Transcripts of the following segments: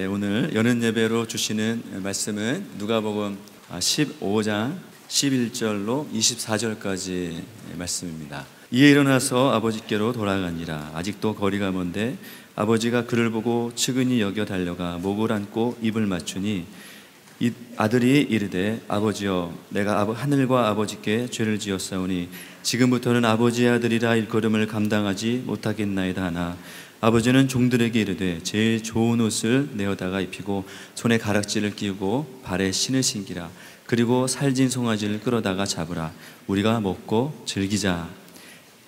오늘 여는 예배로 주시는 말씀은 누가복음 15장 11절로 24절까지 말씀입니다. 이에 일어나서 아버지께로 돌아가니라. 아직도 거리가 먼데 아버지가 그를 보고 측은히 여겨 달려가 목을 안고 입을 맞추니 이 아들이 이르되 아버지여 내가 하늘과 아버지께 죄를 지었사오니 지금부터는 아버지의 아들이라 일컬음을 감당하지 못하겠나이다 하나 아버지는 종들에게 이르되 제일 좋은 옷을 내어다가 입히고 손에 가락지를 끼우고 발에 신을 신기라. 그리고 살진 송아지를 끌어다가 잡으라. 우리가 먹고 즐기자.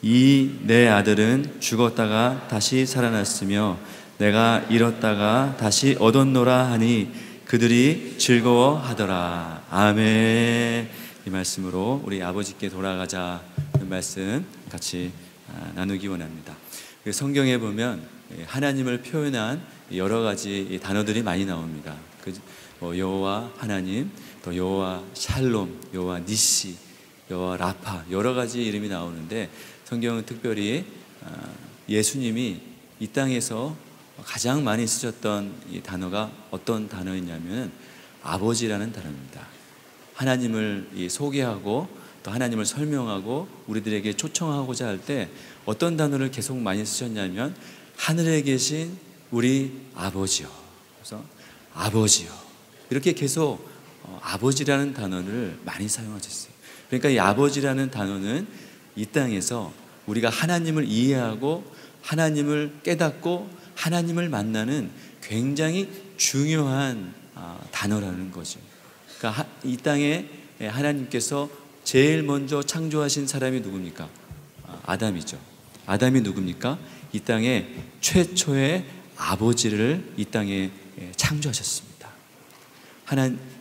이 내 아들은 죽었다가 다시 살아났으며 내가 잃었다가 다시 얻었노라 하니 그들이 즐거워하더라. 아멘. 이 말씀으로 우리 아버지께 돌아가자 말씀 같이 나누기 원합니다. 성경에 보면 하나님을 표현한 여러 가지 단어들이 많이 나옵니다. 여호와 하나님, 또 여호와 샬롬, 여호와 니시, 여호와 라파 여러 가지 이름이 나오는데 성경은 특별히 예수님이 이 땅에서 가장 많이 쓰셨던 이 단어가 어떤 단어였냐면 아버지라는 단어입니다. 하나님을 소개하고 또 하나님을 설명하고 우리들에게 초청하고자 할 때 어떤 단어를 계속 많이 쓰셨냐면 하늘에 계신 우리 아버지요. 그래서 아버지요. 이렇게 계속 아버지라는 단어를 많이 사용하셨어요. 그러니까 이 아버지라는 단어는 이 땅에서 우리가 하나님을 이해하고 하나님을 깨닫고 하나님을 만나는 굉장히 중요한 단어라는 거죠. 그러니까 이 땅에 하나님께서 제일 먼저 창조하신 사람이 누굽니까? 아담이죠. 아담이 누굽니까? 이 땅에 최초의 아버지를 이 땅에 창조하셨습니다.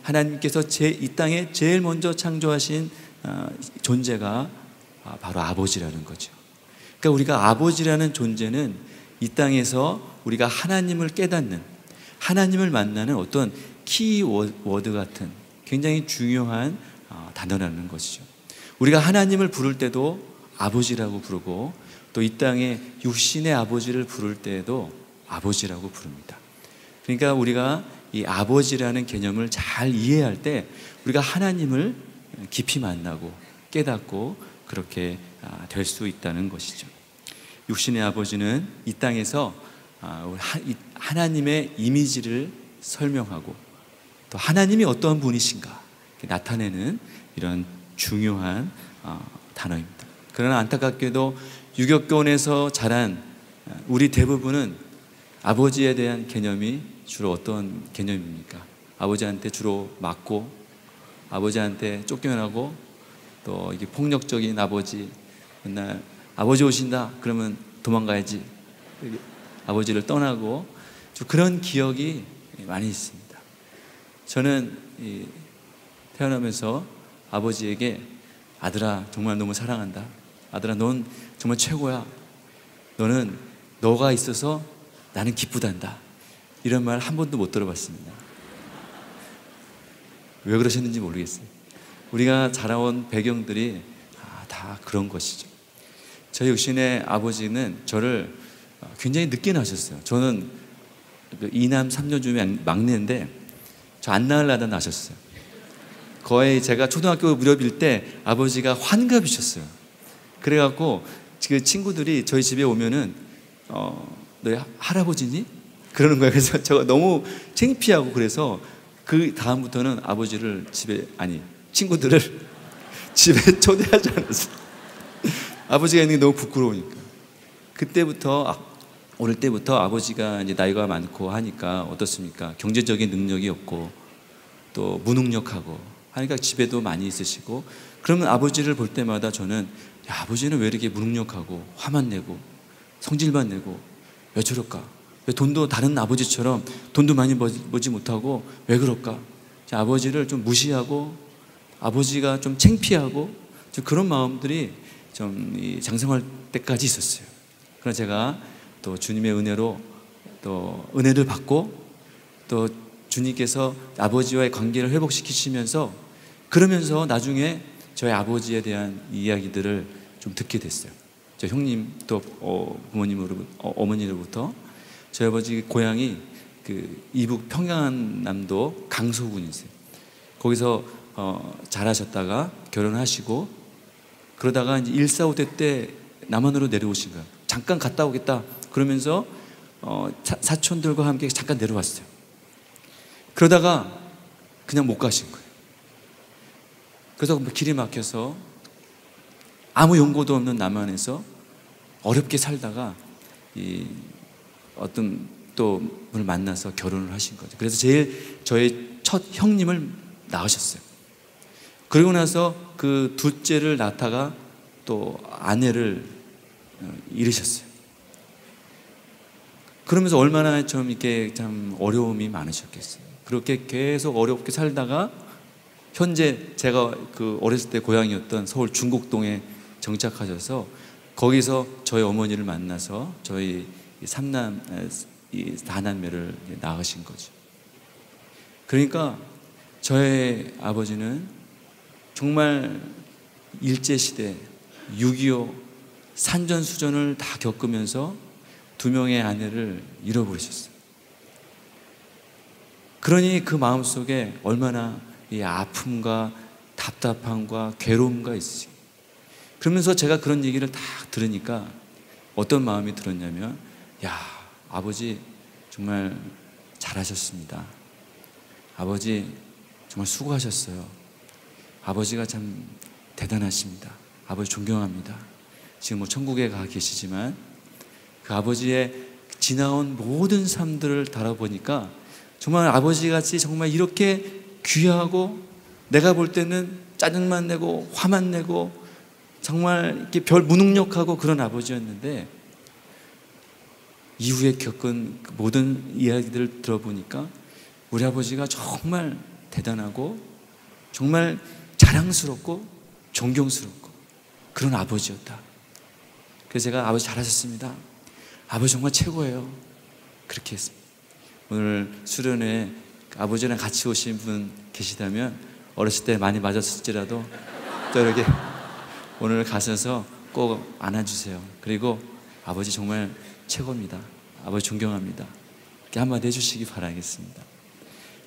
하나님께서 이 땅에 제일 먼저 창조하신 존재가 바로 아버지라는 거죠. 그러니까 우리가 아버지라는 존재는 이 땅에서 우리가 하나님을 깨닫는, 하나님을 만나는 어떤 키워드 같은 굉장히 중요한 단어라는 것이죠. 우리가 하나님을 부를 때도 아버지라고 부르고 또 이 땅에 육신의 아버지를 부를 때에도 아버지라고 부릅니다. 그러니까 우리가 이 아버지라는 개념을 잘 이해할 때 우리가 하나님을 깊이 만나고 깨닫고 그렇게 될 수 있다는 것이죠. 육신의 아버지는 이 땅에서 하나님의 이미지를 설명하고 또 하나님이 어떠한 분이신가 나타내는 이런 중요한 단어입니다. 그러나 안타깝게도 유교권에서 자란 우리 대부분은 아버지에 대한 개념이 주로 어떤 개념입니까? 아버지한테 주로 맞고 아버지한테 쫓겨나고 또 이게 폭력적인 아버지, 맨날 아버지 오신다 그러면 도망가야지, 아버지를 떠나고 그런 기억이 많이 있습니다. 저는 태어나면서 아버지에게 아들아 정말 너무 사랑한다, 아들아 넌 정말 최고야, 너는 너가 있어서 나는 기쁘단다, 이런 말 한 번도 못 들어봤습니다. 왜 그러셨는지 모르겠어요. 우리가 자라온 배경들이 다 그런 것이죠. 저희 육신의 아버지는 저를 굉장히 늦게 낳으셨어요. 저는 2남 3녀 중에 막내인데 저 안 낳으려다 낳으셨어요. 거의 제가 초등학교 무렵일 때 아버지가 환갑이셨어요. 그래갖고 그 친구들이 저희 집에 오면은 너희 할아버지니? 그러는 거예요. 그래서 제가 너무 창피하고 그래서 그 다음부터는 아버지를 친구들을 집에 초대하지 않았어요. 아버지가 있는 게 너무 부끄러우니까. 그때부터 어릴 때부터 아버지가 이제 나이가 많고 하니까 어떻습니까? 경제적인 능력이 없고 또 무능력하고 하니까 집에도 많이 있으시고, 그러면 아버지를 볼 때마다 저는 아버지는 왜 이렇게 무능력하고 화만 내고 성질만 내고 왜 저럴까? 왜 돈도 다른 아버지처럼 돈도 많이 벌지 못하고 왜 그럴까? 아버지를 좀 무시하고 아버지가 좀 창피하고 그런 마음들이 좀 장성할 때까지 있었어요. 그러나 제가 또 주님의 은혜로 또 은혜를 받고 또 주님께서 아버지와의 관계를 회복시키시면서 그러면서 나중에 저희 아버지에 대한 이야기들을 좀 듣게 됐어요. 저 형님 또 어머니로부터 저희 아버지 고향이 그 이북 평양남도 강서군이세요. 거기서 자라셨다가 결혼하시고 그러다가 이제 1.4.5대 때 남한으로 내려오신 거예요. 잠깐 갔다 오겠다 그러면서 사촌들과 함께 잠깐 내려왔어요. 그러다가 그냥 못 가신 거예요. 그래서 길이 막혀서 아무 연고도 없는 남한에서 어렵게 살다가 어떤 또 분을 만나서 결혼을 하신 거죠. 그래서 저의 첫 형님을 낳으셨어요. 그리고 나서 그 둘째를 낳다가 또 아내를 잃으셨어요. 그러면서 얼마나 좀 이렇게 참 어려움이 많으셨겠어요. 그렇게 계속 어렵게 살다가 현재 제가 그 어렸을 때 고향이었던 서울 중곡동에 정착하셔서 거기서 저희 어머니를 만나서 저희 다남매를 낳으신 거죠. 그러니까 저의 아버지는 정말 일제시대 6.25 산전수전을 다 겪으면서 2명의 아내를 잃어버리셨어요. 그러니 그 마음속에 얼마나 이 아픔과 답답함과 괴로움과 있으시고, 그러면서 제가 그런 얘기를 다 들으니까 어떤 마음이 들었냐면, 야, 아버지 정말 잘하셨습니다. 아버지 정말 수고하셨어요. 아버지가 참 대단하십니다. 아버지 존경합니다. 지금 뭐 천국에 가 계시지만 그 아버지의 지나온 모든 삶들을 달아보니까 정말 아버지같이 정말 이렇게 귀하고 내가 볼 때는 짜증만 내고 화만 내고 정말 이렇게 별 무능력하고 그런 아버지였는데, 이후에 겪은 모든 이야기들을 들어보니까 우리 아버지가 정말 대단하고 정말 자랑스럽고 존경스럽고 그런 아버지였다. 그래서 제가 아버지 잘하셨습니다. 아버지 정말 최고예요. 그렇게 했습니다. 오늘 수련회 아버지랑 같이 오신 분 계시다면 어렸을 때 많이 맞았을지라도 또 이렇게 오늘 가셔서 꼭 안아주세요. 그리고 아버지 정말 최고입니다. 아버지 존경합니다. 이렇게 한마디 해주시기 바라겠습니다.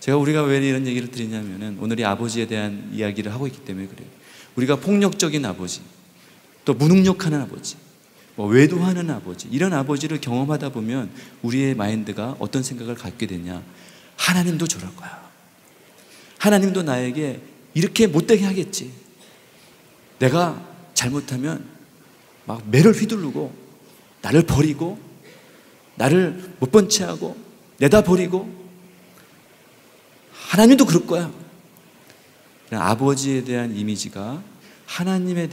우리가 왜 이런 얘기를 드리냐면은 오늘 이 아버지에 대한 이야기를 하고 있기 때문에 그래요. 우리가 폭력적인 아버지, 또 무능력하는 아버지, 외도하는 아버지, 이런 아버지를 경험하다 보면 우리의 마인드가 어떤 생각을 갖게 되냐? 하나님도 저럴 거야. 하나님도 나에게 이렇게 못되게 하겠지. 내가 잘못하면 막 매를 휘두르고 나를 버리고 나를 못 본 채 하고 내다 버리고, 하나님도 그럴 거야. 아버지에 대한 이미지가 하나님에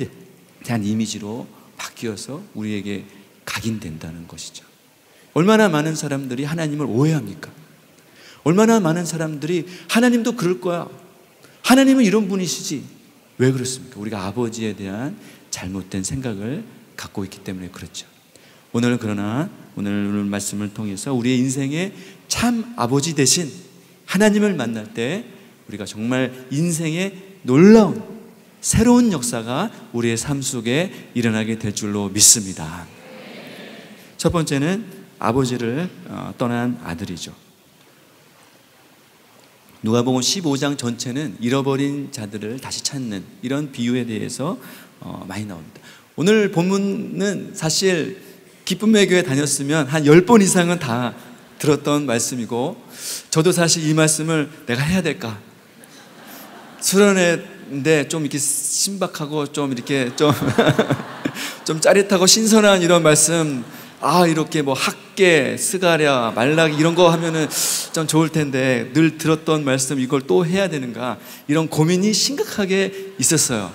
대한 이미지로 바뀌어서 우리에게 각인된다는 것이죠. 얼마나 많은 사람들이 하나님을 오해합니까? 얼마나 많은 사람들이 하나님도 그럴 거야, 하나님은 이런 분이시지, 왜 그렇습니까? 우리가 아버지에 대한 잘못된 생각을 갖고 있기 때문에 그렇죠. 그러나 오늘 말씀을 통해서 우리의 인생의 참 아버지 되신 하나님을 만날 때 우리가 정말 인생의 놀라운 새로운 역사가 우리의 삶 속에 일어나게 될 줄로 믿습니다. 첫 번째는 아버지를 떠난 아들이죠. 누가복음 15장 전체는 잃어버린 자들을 다시 찾는 이런 비유에 대해서 많이 나옵니다. 오늘 본문은 사실 기쁨의 교회 다녔으면 한 10번 이상은 다 들었던 말씀이고, 저도 사실 이 말씀을 내가 해야 될까? 수련회인데 좀 이렇게 신박하고 좀 이렇게 좀 짜릿하고 신선한 이런 말씀, 이렇게 뭐 학계, 스가랴, 말라기 이런 거 하면은 좀 좋을 텐데 늘 들었던 말씀 이걸 또 해야 되는가, 이런 고민이 심각하게 있었어요.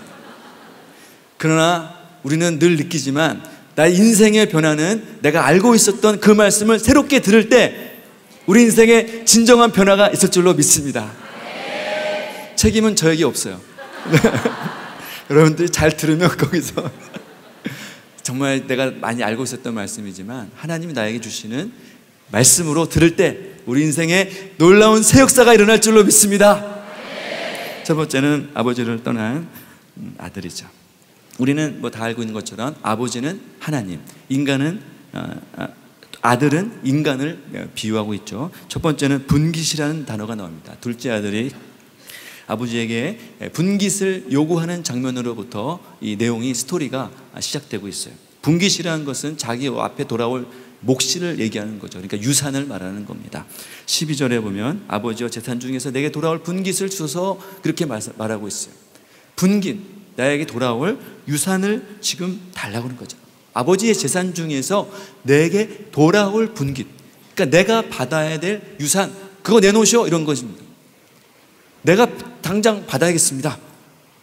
그러나 우리는 늘 느끼지만 나의 인생의 변화는 내가 알고 있었던 그 말씀을 새롭게 들을 때 우리 인생에 진정한 변화가 있을 줄로 믿습니다. 책임은 저에게 없어요. 여러분들이 잘 들으면 거기서 정말 내가 많이 알고 있었던 말씀이지만 하나님이 나에게 주시는 말씀으로 들을 때 우리 인생에 놀라운 새 역사가 일어날 줄로 믿습니다. 첫 번째는 아버지를 떠난 아들이죠. 우리는 뭐 다 알고 있는 것처럼 아버지는 하나님, 인간은 아들은 인간을 비유하고 있죠. 첫 번째는 분깃이라는 단어가 나옵니다. 둘째 아들이 아버지에게 분깃을 요구하는 장면으로부터 이 내용이 스토리가 시작되고 있어요. 분깃이라는 것은 자기 앞에 돌아올 몫을 얘기하는 거죠. 그러니까 유산을 말하는 겁니다. 12절에 보면 아버지와 재산 중에서 내게 돌아올 분깃을 주셔서 그렇게 말하고 있어요. 분깃, 나에게 돌아올 유산을 지금 달라고 하는 거죠. 아버지의 재산 중에서 내게 돌아올 분깃, 그러니까 내가 받아야 될 유산, 그거 내놓으셔, 이런 것입니다. 내가 당장 받아야겠습니다.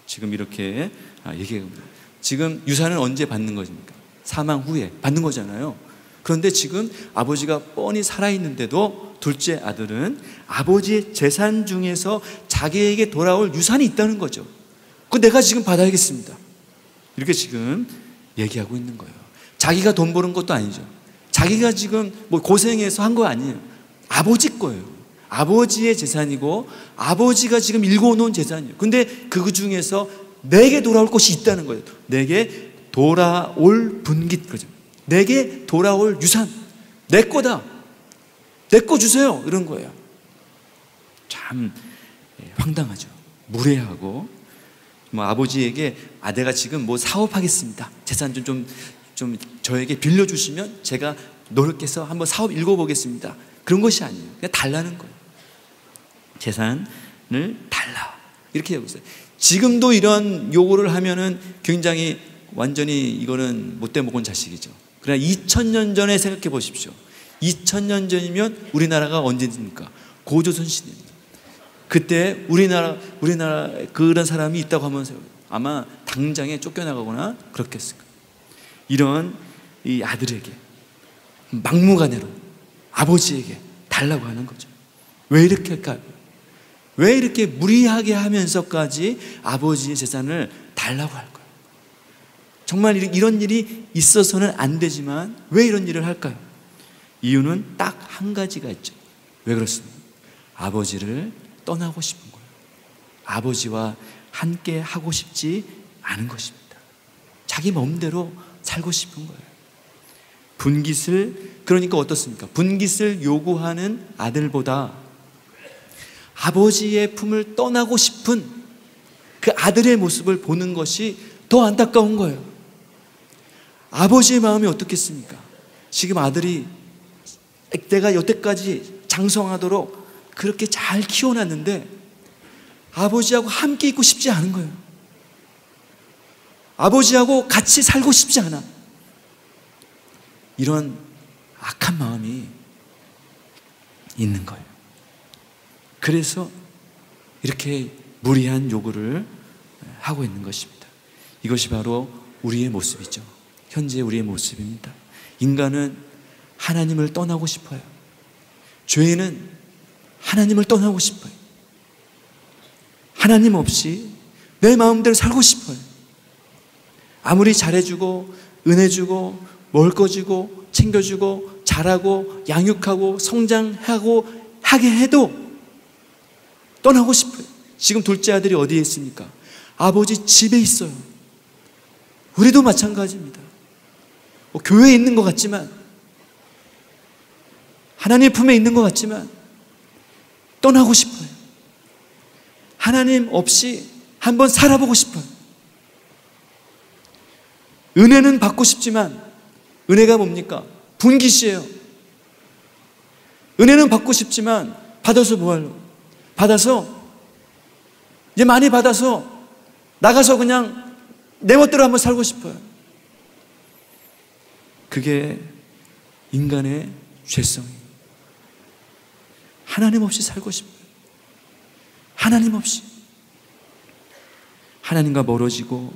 지금 이렇게 얘기합니다. 지금 유산은 언제 받는 것입니까? 사망 후에 받는 거잖아요. 그런데 지금 아버지가 뻔히 살아있는데도 둘째 아들은 아버지의 재산 중에서 자기에게 돌아올 유산이 있다는 거죠. 그거 내가 지금 받아야겠습니다. 이렇게 지금 얘기하고 있는 거예요. 자기가 돈 버는 것도 아니죠. 자기가 지금 뭐 고생해서 한 거 아니에요. 아버지 거예요. 아버지의 재산이고 아버지가 지금 일궈놓은 재산이에요. 근데 그 중에서 내게 돌아올 것이 있다는 거예요. 내게 돌아올 분깃, 그죠? 내게 돌아올 유산, 내 거다. 내 거 주세요. 이런 거예요. 참 황당하죠. 무례하고, 뭐 아버지에게 내가 지금 뭐 사업하겠습니다. 재산 좀 저에게 빌려주시면 제가 노력해서 한번 사업 읽어보겠습니다. 그런 것이 아니에요. 그냥 달라는 거예요. 재산을 달라. 이렇게 하고 있어요. 지금도 이런 요구를 하면은 굉장히 완전히 이거는 못돼 먹은 자식이죠. 그러나 2000년 전에 생각해 보십시오. 2000년 전이면 우리나라가 언제입니까? 고조선 시대입니다. 그때 우리나라 그런 사람이 있다고 하면서 아마 당장에 쫓겨나가거나 그렇겠을 거예요. 이런 이 아들에게 막무가내로 아버지에게 달라고 하는 거죠. 왜 이렇게 할까요? 왜 이렇게 무리하게 하면서까지 아버지의 재산을 달라고 할까요? 정말 이런 일이 있어서는 안 되지만 왜 이런 일을 할까요? 이유는 딱 한 가지가 있죠. 왜 그렇습니까? 아버지를 떠나고 싶은 거예요. 아버지와 함께 하고 싶지 않은 것입니다. 자기 마음대로 살고 싶은 거예요. 분깃을, 그러니까 어떻습니까? 분깃을 요구하는 아들보다 아버지의 품을 떠나고 싶은 그 아들의 모습을 보는 것이 더 안타까운 거예요. 아버지의 마음이 어떻겠습니까? 지금 아들이 내가 여태까지 장성하도록 그렇게 잘 키워놨는데 아버지하고 함께 있고 싶지 않은 거예요. 아버지하고 같이 살고 싶지 않아. 이런 악한 마음이 있는 거예요. 그래서 이렇게 무리한 요구를 하고 있는 것입니다. 이것이 바로 우리의 모습이죠. 현재 우리의 모습입니다. 인간은 하나님을 떠나고 싶어요. 죄인은 하나님을 떠나고 싶어요. 하나님 없이 내 마음대로 살고 싶어요. 아무리 잘해주고 은혜 주고 먹을거주고 챙겨주고 잘하고 양육하고 성장하고 하게 해도 떠나고 싶어요. 지금 둘째 아들이 어디에 있습니까? 아버지 집에 있어요. 우리도 마찬가지입니다. 교회에 있는 것 같지만, 하나님 품에 있는 것 같지만 떠나고 싶어요. 하나님 없이 한번 살아보고 싶어요. 은혜는 받고 싶지만 은혜가 뭡니까? 분깃이에요. 은혜는 받고 싶지만 받아서 뭐하려고? 받아서 이제 많이 받아서 나가서 그냥 내 멋대로 한번 살고 싶어요. 그게 인간의 죄성이에요. 하나님 없이 살고 싶어요. 하나님 없이. 하나님과 멀어지고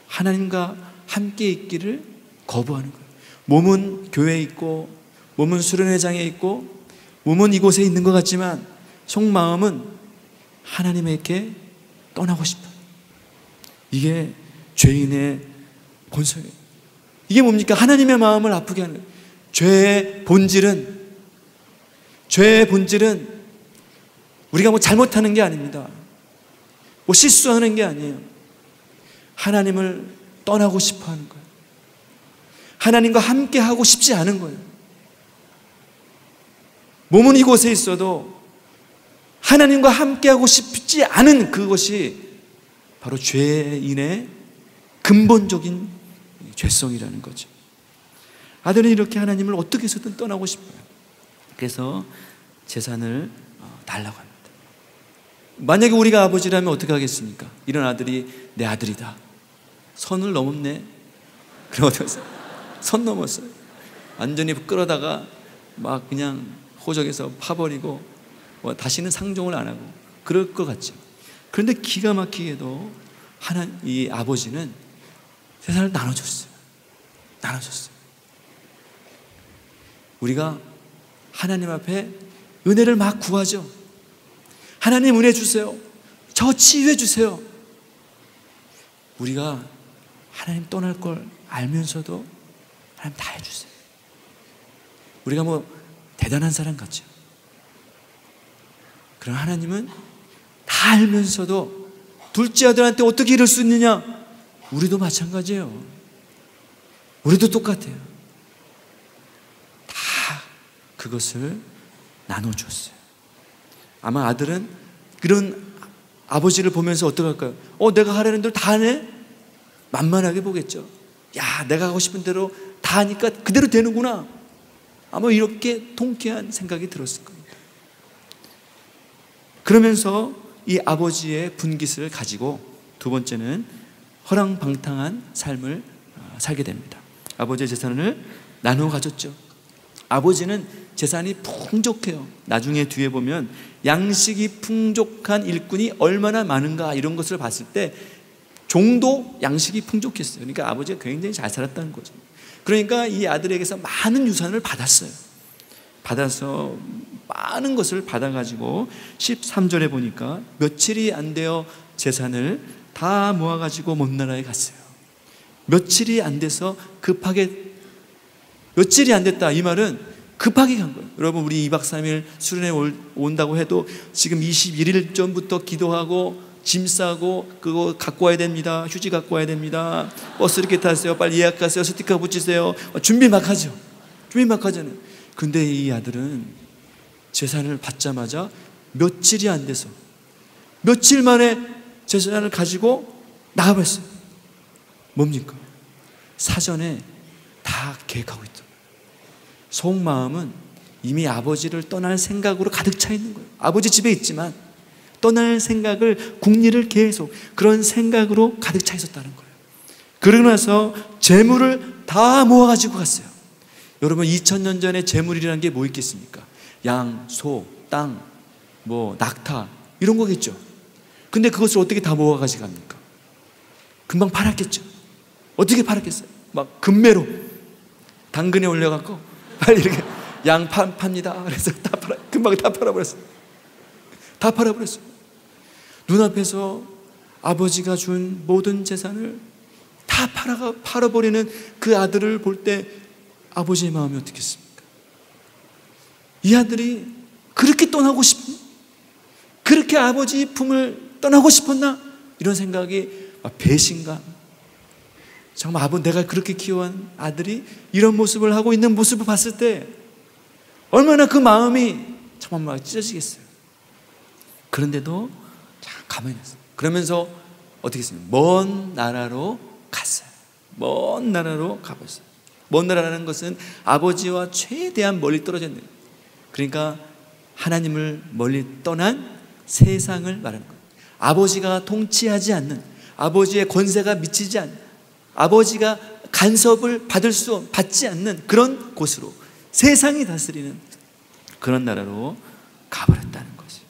하나님과 함께 있기를 거부하는 거예요. 몸은 교회에 있고 몸은 수련회장에 있고 몸은 이곳에 있는 것 같지만 속마음은 하나님에게 떠나고 싶어요. 이게 죄인의 본성이에요. 이게 뭡니까? 하나님의 마음을 아프게 하는 거예요. 죄의 본질은 우리가 뭐 잘못하는 게 아닙니다. 뭐 실수하는 게 아니에요. 하나님을 떠나고 싶어 하는 거예요. 하나님과 함께 하고 싶지 않은 거예요. 몸은 이곳에 있어도 하나님과 함께 하고 싶지 않은 그것이 바로 죄인의 근본적인 죄성이라는 거죠. 아들은 이렇게 하나님을 어떻게 해서든 떠나고 싶어요. 그래서 재산을 달라고 합니다. 만약에 우리가 아버지라면 어떻게 하겠습니까? 이런 아들이 내 아들이다. 선을 넘었네. 그럼 어떻게 했어요? 선 넘었어요. 완전히 끌어다가 막 그냥 호적에서 파버리고 다시는 상종을 안 하고 그럴 것 같죠. 그런데 기가 막히게도 이 아버지는 세상을 나눠줬어요. 우리가 하나님 앞에 은혜를 막 구하죠. 하나님 은혜 주세요. 저 치유해 주세요. 우리가 하나님 떠날 걸 알면서도 하나님 다 해주세요. 우리가 뭐 대단한 사람 같죠. 그럼 하나님은 다 알면서도 둘째 아들한테 어떻게 이럴 수 있느냐? 우리도 마찬가지예요. 우리도 똑같아요. 다 그것을 나눠줬어요. 아마 아들은 그런 아버지를 보면서 어떡할까요? 내가 하라는 대로 다 하네? 만만하게 보겠죠. 야, 내가 하고 싶은 대로 다 하니까 그대로 되는구나. 아마 이렇게 통쾌한 생각이 들었을 겁니다. 그러면서 이 아버지의 분깃을 가지고 두 번째는 허랑방탕한 삶을 살게 됩니다. 아버지의 재산을 나누어 가졌죠. 아버지는 재산이 풍족해요. 나중에 뒤에 보면 양식이 풍족한 일꾼이 얼마나 많은가 이런 것을 봤을 때 종도 양식이 풍족했어요. 그러니까 아버지가 굉장히 잘 살았다는 거죠. 그러니까 이 아들에게서 많은 유산을 받았어요. 받아서 많은 것을 받아가지고 13절에 보니까 며칠이 안 되어 재산을 다 모아가지고 먼 나라에 갔어요. 며칠이 안 돼서 급하게, 며칠이 안 됐다 이 말은 급하게 간 거예요. 여러분, 우리 2박 3일 수련회 온다고 해도 지금 21일 전부터 기도하고 짐 싸고 그거 갖고 와야 됩니다. 휴지 갖고 와야 됩니다. 버스 이렇게 타세요. 빨리 예약하세요. 스티커 붙이세요. 준비 막 하죠. 준비 막 하잖아요. 근데 이 아들은 재산을 받자마자 며칠이 안 돼서 며칠 만에 재산을 가지고 나가버렸어요. 뭡니까? 사전에 다 계획하고 있던 속마음은 이미 아버지를 떠날 생각으로 가득 차 있는 거예요. 아버지 집에 있지만 떠날 생각을, 국리를 계속 그런 생각으로 가득 차 있었다는 거예요. 그러고 나서 재물을 다 모아가지고 갔어요. 여러분, 2000년 전에 재물이라는 게 뭐 있겠습니까? 양, 소, 땅, 뭐 낙타 이런 거겠죠. 근데 그것을 어떻게 다 모아가지고 갑니까? 금방 팔았겠죠. 어떻게 팔았겠어요? 막 금매로 당근에 올려갖고 빨리 이렇게 양 팝니다. 그래서 금방 다 팔아버렸어요. 다 팔아버렸어요. 눈앞에서 아버지가 준 모든 재산을 다 팔아버리는 그 아들을 볼 때 아버지의 마음이 어떻겠습니까? 이 아들이 그렇게 떠나고 그렇게 아버지 품을 떠나고 싶었나? 이런 생각이 배신감. 정말 내가 그렇게 키워한 아들이 이런 모습을 하고 있는 모습을 봤을 때 얼마나 그 마음이 정말 막 찢어지겠어요. 그런데도 참 가만히 있었어요. 그러면서 어떻게 했습니까? 먼 나라로 갔어요. 먼 나라로 가버렸어요. 먼 나라라는 것은 아버지와 최대한 멀리 떨어져 있는, 그러니까 하나님을 멀리 떠난 세상을 말하는 거예요. 아버지가 통치하지 않는, 아버지의 권세가 미치지 않는, 아버지가 간섭을 받지 않는 그런 곳으로, 세상이 다스리는 그런 나라로 가버렸다는 거죠.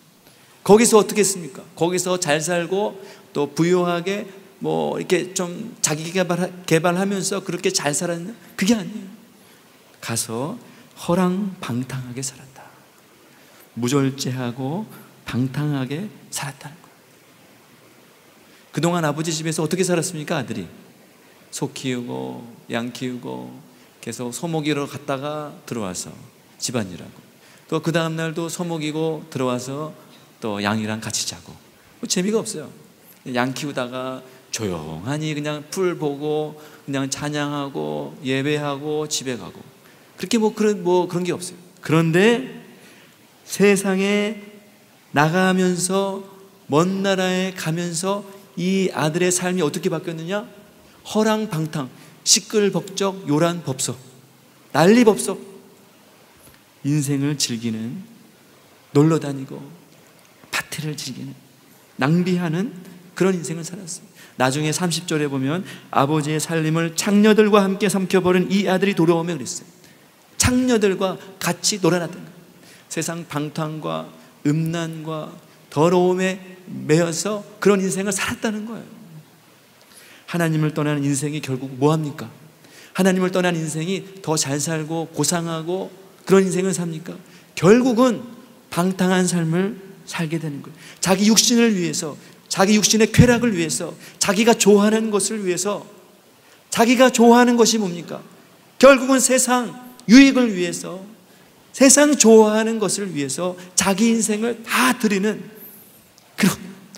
거기서 어떻게 했습니까? 거기서 잘 살고 또 부유하게 뭐 이렇게 좀 자기 개발하면서 그렇게 잘 살았냐? 그게 아니에요. 가서 허랑방탕하게 살았다. 무절제하고 방탕하게 살았다는 거예요. 그동안 아버지 집에서 어떻게 살았습니까? 아들이 소 키우고 양 키우고 계속 소목이러 갔다가 들어와서 집안일하고, 또 그 다음 날도 소목이고 들어와서 또 양이랑 같이 자고. 뭐 재미가 없어요. 양 키우다가 조용하니 그냥 풀 보고 그냥 찬양하고 예배하고 집에 가고, 그렇게 그런 게 없어요. 그런데 세상에 나가면서 먼 나라에 가면서 이 아들의 삶이 어떻게 바뀌었느냐? 허랑방탕, 시끌벅적, 요란법석, 난리법석, 인생을 즐기는, 놀러다니고 파티를 즐기는, 낭비하는 그런 인생을 살았어요. 나중에 30절에 보면 아버지의 살림을 창녀들과 함께 삼켜버린 이 아들이 돌아오며 그랬어요. 창녀들과 같이 놀아났던 거예요. 세상 방탕과 음란과 더러움에 매여서 그런 인생을 살았다는 거예요. 하나님을 떠나는 인생이 결국 뭐합니까? 하나님을 떠난 인생이 더 잘 살고 고상하고 그런 인생을 삽니까? 결국은 방탕한 삶을 살게 되는 거예요. 자기 육신을 위해서, 자기 육신의 쾌락을 위해서, 자기가 좋아하는 것을 위해서. 자기가 좋아하는 것이 뭡니까? 결국은 세상 유익을 위해서, 세상 좋아하는 것을 위해서 자기 인생을 다 드리는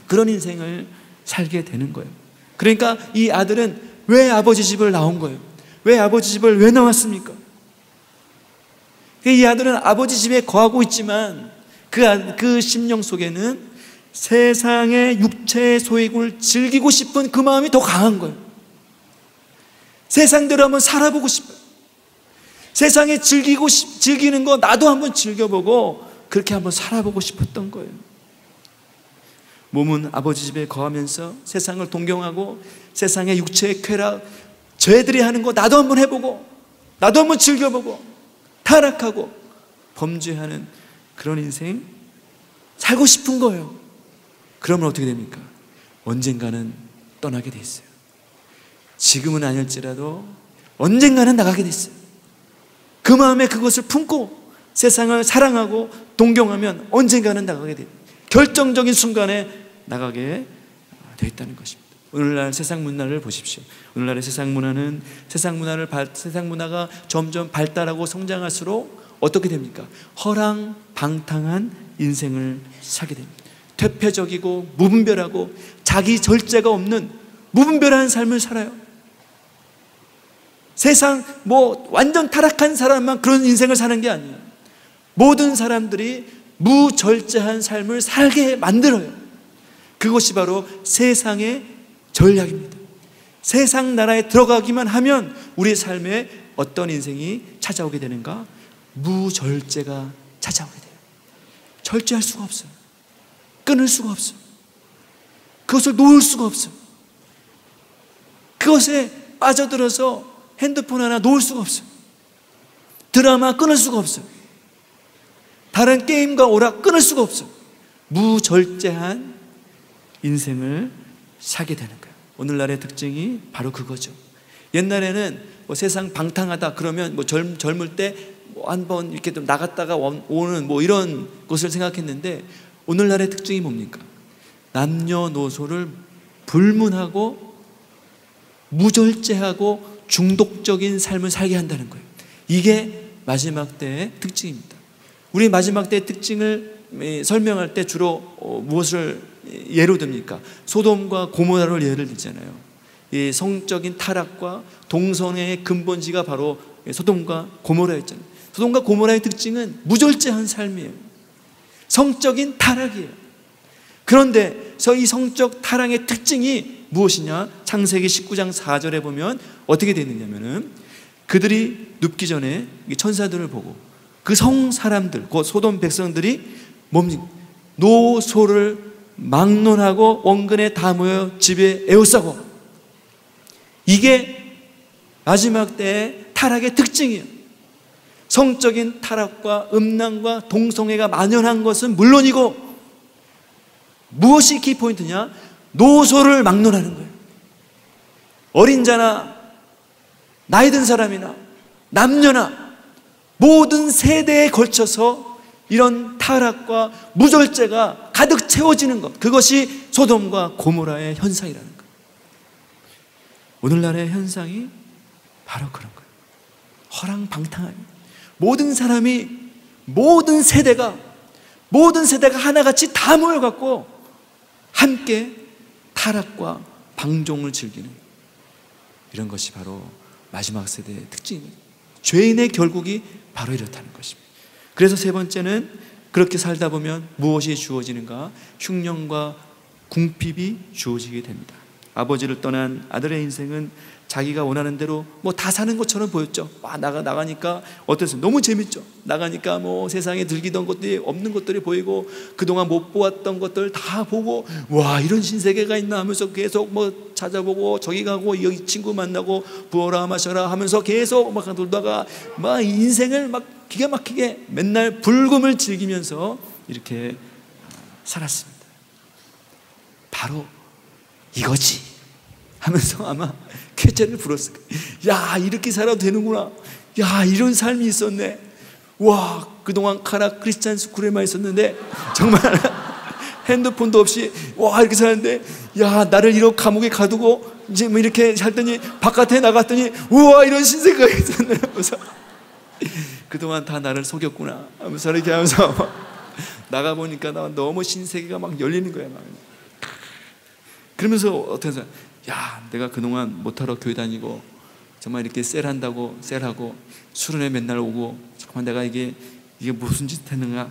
그런 인생을 살게 되는 거예요. 그러니까 이 아들은 왜 아버지 집을 나온 거예요? 왜 아버지 집을 왜 나왔습니까? 이 아들은 아버지 집에 거하고 있지만 그 심령 속에는 세상의 육체의 소익을 즐기고 싶은 그 마음이 더 강한 거예요. 세상대로 한번 살아보고 싶어요. 세상에 즐기는 거 나도 한번 즐겨보고 그렇게 한번 살아보고 싶었던 거예요. 몸은 아버지 집에 거하면서 세상을 동경하고 세상의 육체의 쾌락, 죄들이 하는 거 나도 한번 해보고 나도 한번 즐겨보고 타락하고 범죄하는 그런 인생 살고 싶은 거예요. 그러면 어떻게 됩니까? 언젠가는 떠나게 돼 있어요. 지금은 아닐지라도 언젠가는 나가게 돼 있어요. 그 마음에 그것을 품고 세상을 사랑하고 동경하면 언젠가는 나가게 돼요. 결정적인 순간에 나가게 되어 있다는 것입니다. 오늘날 세상 문화를 보십시오. 오늘날의 세상 문화가 점점 발달하고 성장할수록 어떻게 됩니까? 허랑방탕한 인생을 살게 됩니다. 퇴폐적이고 무분별하고 자기 절제가 없는 무분별한 삶을 살아요. 세상 완전 타락한 사람만 그런 인생을 사는 게 아니에요. 모든 사람들이 무절제한 삶을 살게 만들어요. 그것이 바로 세상의 전략입니다. 세상 나라에 들어가기만 하면 우리의 삶에 어떤 인생이 찾아오게 되는가? 무절제가 찾아오게 돼요. 절제할 수가 없어요. 끊을 수가 없어요. 그것을 놓을 수가 없어요. 그것에 빠져들어서 핸드폰 하나 놓을 수가 없어요. 드라마 끊을 수가 없어요. 다른 게임과 오락 끊을 수가 없어요. 무절제한 인생을 살게 되는 거예요. 오늘날의 특징이 바로 그거죠. 옛날에는 세상 방탕하다 그러면 젊을 때 한번 이렇게 좀 나갔다가 오는 이런 것을 생각했는데, 오늘날의 특징이 뭡니까? 남녀노소를 불문하고 무절제하고 중독적인 삶을 살게 한다는 거예요. 이게 마지막 때의 특징입니다. 우리 마지막 때의 특징을 설명할 때 주로 무엇을 예로 듭니까? 소돔과 고모라를 예를 들잖아요. 이 성적인 타락과 동성애의 근본지가 바로 소돔과 고모라였잖아요. 소돔과 고모라의 특징은 무절제한 삶이에요. 성적인 타락이에요. 그런데 이 성적 타락의 특징이 무엇이냐? 창세기 19장 4절에 보면 어떻게 되어 있느냐면은, 그들이 눕기 전에 천사들을 보고 그 성 사람들, 그 소돔 백성들이 뭡니까? 노소를 막론하고 원근에 다 모여 집에 에워싸고, 이게 마지막 때의 타락의 특징이에요. 성적인 타락과 음란과 동성애가 만연한 것은 물론이고, 무엇이 키포인트냐? 노소를 막론하는 거예요. 어린 자나 나이 든 사람이나 남녀나 모든 세대에 걸쳐서 이런 타락과 무절제가 가득 채워지는 것, 그것이 소돔과 고모라의 현상이라는 거예요. 오늘날의 현상이 바로 그런 거예요. 허랑방탕합니다. 모든 사람이, 모든 세대가 하나같이 다 모여갖고 함께 타락과 방종을 즐기는, 이런 것이 바로 마지막 세대의 특징입니다. 죄인의 결국이 바로 이렇다는 것입니다. 그래서 세 번째는 그렇게 살다 보면 무엇이 주어지는가? 흉년과 궁핍이 주어지게 됩니다. 아버지를 떠난 아들의 인생은 자기가 원하는 대로 뭐 다 사는 것처럼 보였죠. 나가니까 어땠어요? 너무 재밌죠. 나가니까 뭐 세상에 들기던 것들이, 없는 것들이 보이고, 그동안 못 보았던 것들 다 보고, 와, 이런 신세계가 있나 하면서 계속 뭐 찾아보고, 저기 가고 여기 친구 만나고 부어라 마셔라 하면서 계속 막 돌다가 막 인생을 막 기가 막히게 맨날 불금을 즐기면서 이렇게 살았습니다. 바로 이거지 하면서 아마 쾌재를 불었을 거예요. 야, 이렇게 살아도 되는구나. 야, 이런 삶이 있었네. 와, 그동안 카라 크리스찬 스쿨에만 있었는데 정말 핸드폰도 없이 와, 이렇게 사는데, 야, 나를 이렇게 감옥에 가두고 이제 뭐 이렇게 살더니 바깥에 나갔더니 우와, 이런 신세계가 있었네 하면서 그동안 다 나를 속였구나 하면서 이렇게 하면서 나가보니까 나 너무 신세계가 막 열리는 거야. 막. 그러면서 어떻게 해서, 야, 내가 그동안 못하러 교회 다니고 정말 이렇게 셀한다고 셀하고 수련회 맨날 오고 정말 내가 이게 무슨 짓 했는가,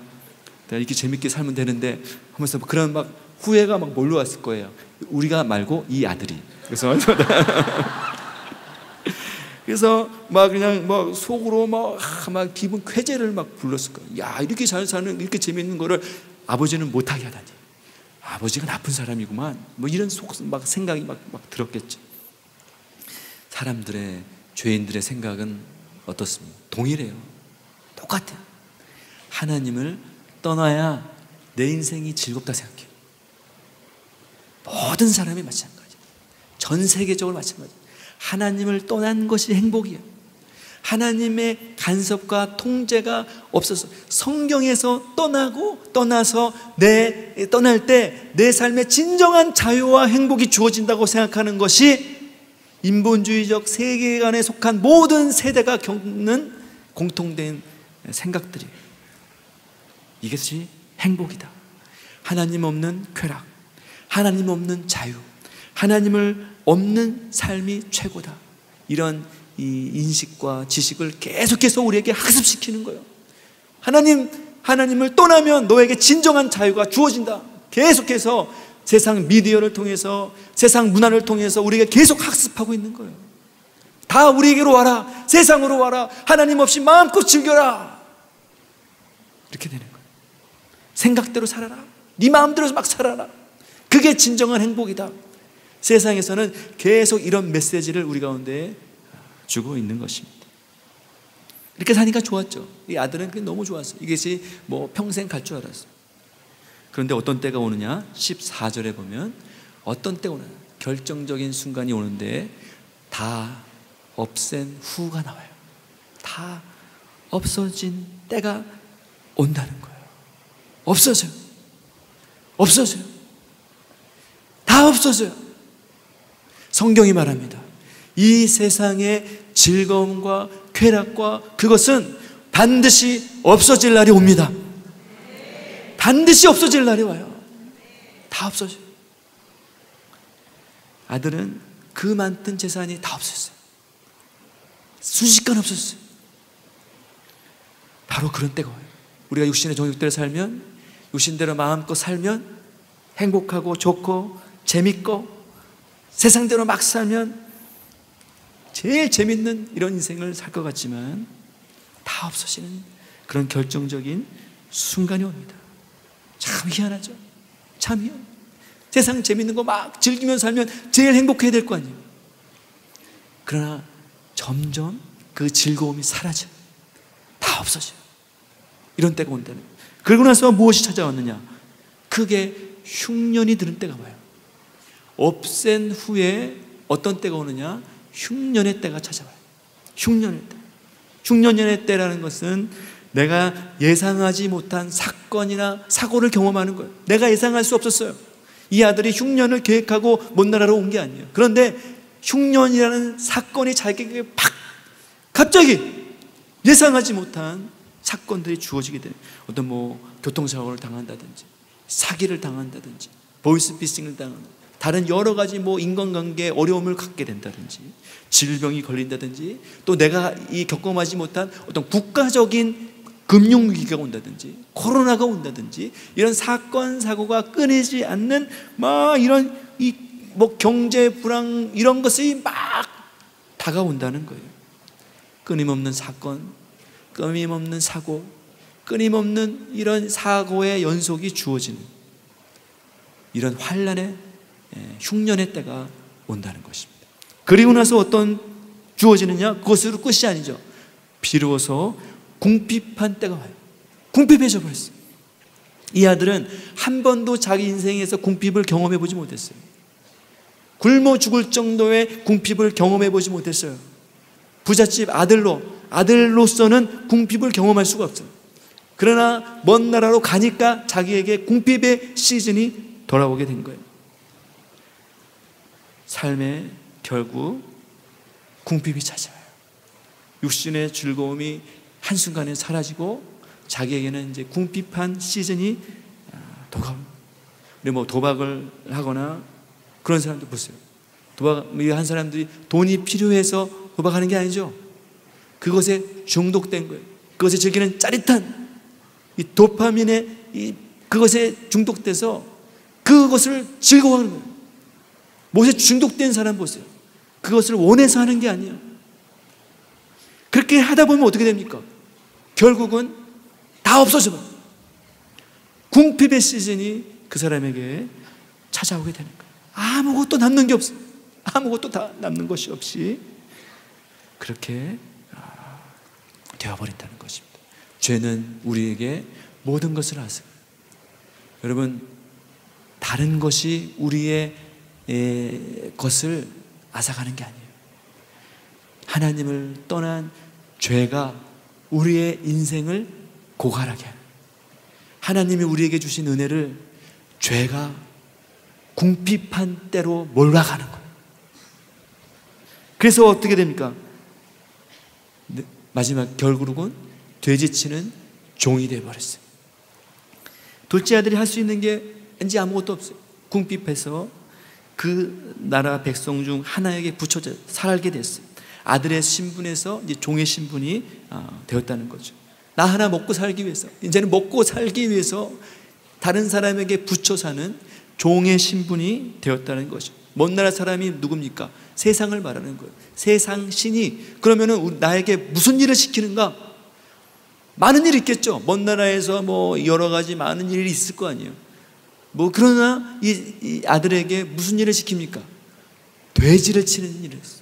내가 이렇게 재밌게 살면 되는데 하면서 그런 막 후회가 막 몰려왔을 거예요. 우리가 말고 이 아들이. 그래서 막 그냥 막 속으로 막 기분 쾌재를 막 불렀을 거예요. 야, 이렇게 잘 사는, 이렇게 재밌는 거를 아버지는 못하게 하다니. 아버지가 나쁜 사람이구만. 뭐 이런 막 생각이 막 들었겠죠. 사람들의, 죄인들의 생각은 어떻습니까? 동일해요. 똑같아요. 하나님을 떠나야 내 인생이 즐겁다 생각해요. 모든 사람이 마찬가지예요. 전 세계적으로 마찬가지예요. 하나님을 떠난 것이 행복이에요. 하나님의 간섭과 통제가 없어서, 성경에서 떠나서 떠날 때 내 삶의 진정한 자유와 행복이 주어진다고 생각하는 것이 인본주의적 세계관에 속한 모든 세대가 겪는 공통된 생각들이에요. 이것이 행복이다. 하나님 없는 쾌락, 하나님 없는 자유, 하나님을 없는 삶이 최고다. 이런 이 인식과 지식을 계속해서 우리에게 학습시키는 거예요. 하나님을 떠나면 너에게 진정한 자유가 주어진다. 계속해서 세상 미디어를 통해서, 세상 문화를 통해서 우리에게 계속 학습하고 있는 거예요. 다 우리에게로 와라, 세상으로 와라, 하나님 없이 마음껏 즐겨라, 이렇게 되는 거예요. 생각대로 살아라, 네 마음대로 막 살아라, 그게 진정한 행복이다. 세상에서는 계속 이런 메시지를 우리 가운데 주고 있는 것입니다. 이렇게 사니까 좋았죠. 이 아들은 그게 너무 좋았어요. 이것이 뭐 평생 갈 줄 알았어요. 그런데 어떤 때가 오느냐? 14절에 보면 어떤 때가 오느냐? 결정적인 순간이 오는데 다 없앤 후가 나와요. 다 없어진 때가 온다는 거예요. 없어져요. 다 없어져요. 성경이 말합니다. 이 세상의 즐거움과 쾌락과 그것은 반드시 없어질 날이 옵니다. 반드시 없어질 날이 와요. 다 없어져요. 아들은 그 많던 재산이 다 없어졌어요. 순식간에 없어졌어요. 바로 그런 때가 와요. 우리가 육신의 정욕대로 살면, 육신대로 마음껏 살면 행복하고 좋고 재밌고, 세상대로 막 살면 제일 재밌는 이런 인생을 살 것 같지만 다 없어지는 그런 결정적인 순간이 옵니다. 참 희한하죠. 참 희한. 세상 재밌는 거 막 즐기면서 살면 제일 행복해야 될 거 아니에요. 그러나 점점 그 즐거움이 사라져요. 다 없어져요. 이런 때가 온다는 거예요. 그러고 나서 무엇이 찾아왔느냐? 크게 흉년이 드는 때가 와요. 없앤 후에 어떤 때가 오느냐? 흉년의 때가 찾아와요. 흉년의 때. 흉년의 때라는 것은 내가 예상하지 못한 사건이나 사고를 경험하는 거예요. 내가 예상할 수 없었어요. 이 아들이 흉년을 계획하고 먼 나라로 온 게 아니에요. 그런데 흉년이라는 사건이 자기에게 팍 갑자기 예상하지 못한 사건들이 주어지게 돼요. 어떤 뭐 교통사고를 당한다든지, 사기를 당한다든지, 보이스피싱을 다른 여러 가지 뭐 인간관계에 어려움을 갖게 된다든지, 질병이 걸린다든지, 또 내가 이 경험하지 못한 어떤 국가적인 금융위기가 온다든지, 코로나가 온다든지, 이런 사건 사고가 끊이지 않는 막 이런 뭐 경제 불황 이런 것이 막 다가온다는 거예요. 끊임없는 사건, 끊임없는 사고, 끊임없는 이런 사고의 연속이 주어지는 이런 환난의 흉년의 때가 온다는 것입니다. 그리고 나서 어떤 주어지느냐? 그것으로 끝이 아니죠. 비로소 궁핍한 때가 와요. 궁핍해져 버렸어요. 이 아들은 한 번도 자기 인생에서 궁핍을 경험해 보지 못했어요. 굶어 죽을 정도의 궁핍을 경험해 보지 못했어요. 부잣집 아들로서는 궁핍을 경험할 수가 없어요. 그러나 먼 나라로 가니까 자기에게 궁핍의 시즌이 돌아오게 된 거예요. 삶에 결국 궁핍이 찾아와요. 육신의 즐거움이 한순간에 사라지고 자기에게는 이제 궁핍한 시즌이 도가옵니다. 우리 뭐 도박을 하거나 그런 사람들 보세요. 도박한 사람들이 돈이 필요해서 도박하는 게 아니죠. 그것에 중독된 거예요. 그것에 즐기는 짜릿한 이 도파민의 그것에 중독돼서 그것을 즐거워하는 거예요. 무엇에 중독된 사람 보세요. 그것을 원해서 하는 게 아니에요. 그렇게 하다 보면 어떻게 됩니까? 결국은 다 없어져. 궁핍의 시즌이 그 사람에게 찾아오게 되는 거예요. 아무것도 남는 게 없어요. 아무것도 다 남는 것이 없이 그렇게 되어버린다는 것입니다. 죄는 우리에게 모든 것을 하세요. 여러분, 다른 것이 우리의 것을 앗아가는 게 아니에요. 하나님을 떠난 죄가 우리의 인생을 고갈하게 하는, 하나님이 우리에게 주신 은혜를 죄가 궁핍한 때로 몰아가는 거예요. 그래서 어떻게 됩니까? 마지막 결국은 돼지치는 종이 되어버렸어요. 둘째 아들이 할 수 있는 게 왠지 아무것도 없어요. 궁핍해서 그 나라 백성 중 하나에게 붙여져 살게 됐어요. 아들의 신분에서 이제 종의 신분이 되었다는 거죠. 나 하나 먹고 살기 위해서, 이제는 먹고 살기 위해서 다른 사람에게 붙여 사는 종의 신분이 되었다는 거죠. 먼 나라 사람이 누굽니까? 세상을 말하는 거예요. 세상 신이 그러면은 나에게 무슨 일을 시키는가? 많은 일이 있겠죠. 먼 나라에서 뭐 여러 가지 많은 일이 있을 거 아니에요. 뭐 그러나 이 아들에게 무슨 일을 시킵니까? 돼지를 치는 일을 했어요.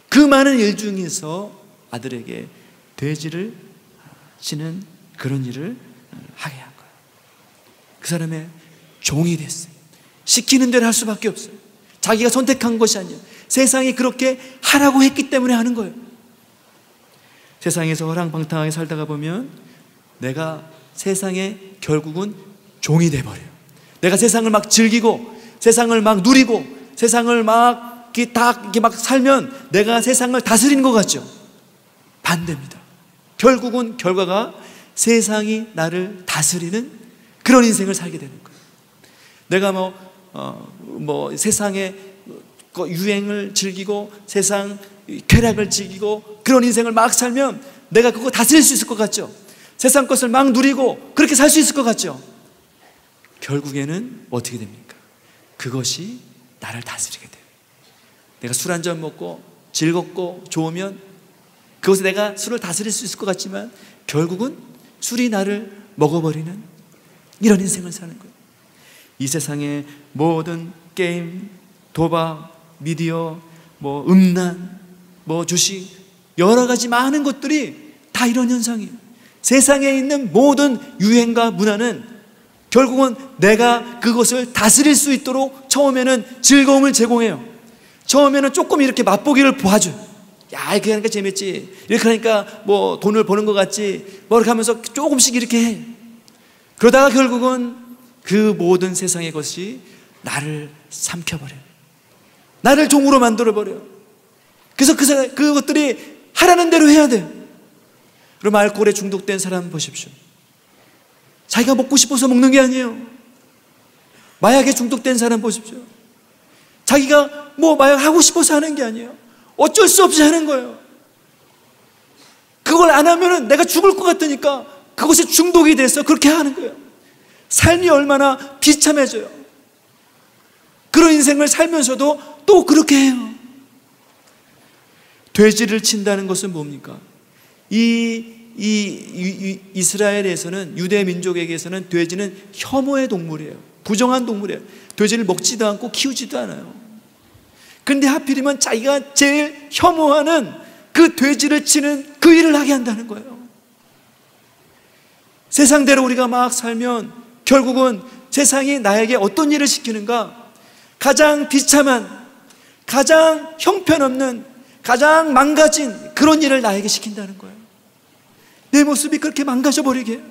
그 많은 일 중에서 아들에게 돼지를 치는 그런 일을 하게 한 거예요. 그 사람의 종이 됐어요. 시키는 대로 할 수밖에 없어요. 자기가 선택한 것이 아니에요. 세상이 그렇게 하라고 했기 때문에 하는 거예요. 세상에서 허랑방탕하게 살다가 보면 내가 세상에 결국은 종이 돼버려요. 내가 세상을 막 즐기고 세상을 막 누리고 세상을 막 이렇게 막 살면 내가 세상을 다스리는 것 같죠? 반대입니다. 결국은 결과가 세상이 나를 다스리는 그런 인생을 살게 되는 거예요. 내가 뭐 세상의 유행을 즐기고 세상 쾌락을 즐기고 그런 인생을 막 살면 내가 그거 다스릴 수 있을 것 같죠? 세상 것을 막 누리고 그렇게 살 수 있을 것 같죠? 결국에는 어떻게 됩니까? 그것이 나를 다스리게 돼요. 내가 술 한 잔 먹고 즐겁고 좋으면 그것에 내가 술을 다스릴 수 있을 것 같지만 결국은 술이 나를 먹어버리는 이런 인생을 사는 거예요. 이 세상의 모든 게임, 도박, 미디어, 뭐 음란, 뭐 주식, 여러 가지 많은 것들이 다 이런 현상이에요. 세상에 있는 모든 유행과 문화는 결국은 내가 그것을 다스릴 수 있도록 처음에는 즐거움을 제공해요. 처음에는 조금 이렇게 맛보기를 봐줘요. 야, 이렇게 하니까 재밌지. 이렇게 하니까 뭐 돈을 버는 것 같지. 뭐 이렇게 하면서 조금씩 이렇게 해. 그러다가 결국은 그 모든 세상의 것이 나를 삼켜버려요. 나를 종으로 만들어버려요. 그래서 그것들이 하라는 대로 해야 돼요. 그럼 알코올에 중독된 사람 보십시오. 자기가 먹고 싶어서 먹는 게 아니에요. 마약에 중독된 사람 보십시오. 자기가 뭐 마약 하고 싶어서 하는 게 아니에요. 어쩔 수 없이 하는 거예요. 그걸 안 하면은 내가 죽을 것 같으니까 그것에 중독이 돼서 그렇게 하는 거예요. 삶이 얼마나 비참해져요. 그런 인생을 살면서도 또 그렇게 해요. 돼지를 친다는 것은 뭡니까? 이스라엘에서는, 유대 민족에게서는 돼지는 혐오의 동물이에요. 부정한 동물이에요. 돼지를 먹지도 않고 키우지도 않아요. 그런데 하필이면 자기가 제일 혐오하는 그 돼지를 치는 그 일을 하게 한다는 거예요. 세상대로 우리가 막 살면 결국은 세상이 나에게 어떤 일을 시키는가? 가장 비참한, 가장 형편없는, 가장 망가진 그런 일을 나에게 시킨다는 거예요. 내 모습이 그렇게 망가져 버리게.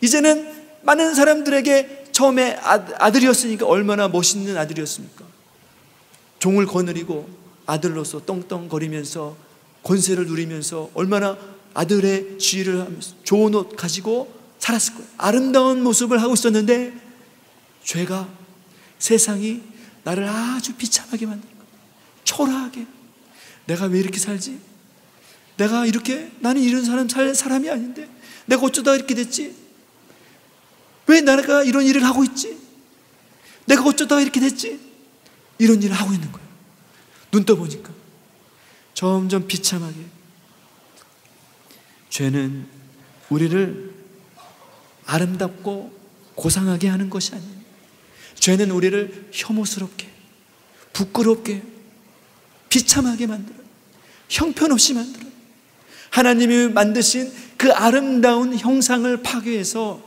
이제는 많은 사람들에게 처음에 아들이었으니까 얼마나 멋있는 아들이었습니까? 종을 거느리고 아들로서 떵떵거리면서 권세를 누리면서 얼마나 아들의 지위를 하면서 좋은 옷 가지고 살았을 거예요. 아름다운 모습을 하고 있었는데 죄가, 세상이 나를 아주 비참하게 만든 거예요. 초라하게. 내가 왜 이렇게 살지? 나는 이런 사람이 아닌데 내가 어쩌다 이렇게 됐지? 왜 내가 이런 일을 하고 있지? 내가 어쩌다가 이렇게 됐지? 이런 일을 하고 있는 거예요. 눈 떠보니까 점점 비참하게. 죄는 우리를 아름답고 고상하게 하는 것이 아니에요. 죄는 우리를 혐오스럽게, 부끄럽게, 비참하게 만들어요. 형편없이 만들어요. 하나님이 만드신 그 아름다운 형상을 파괴해서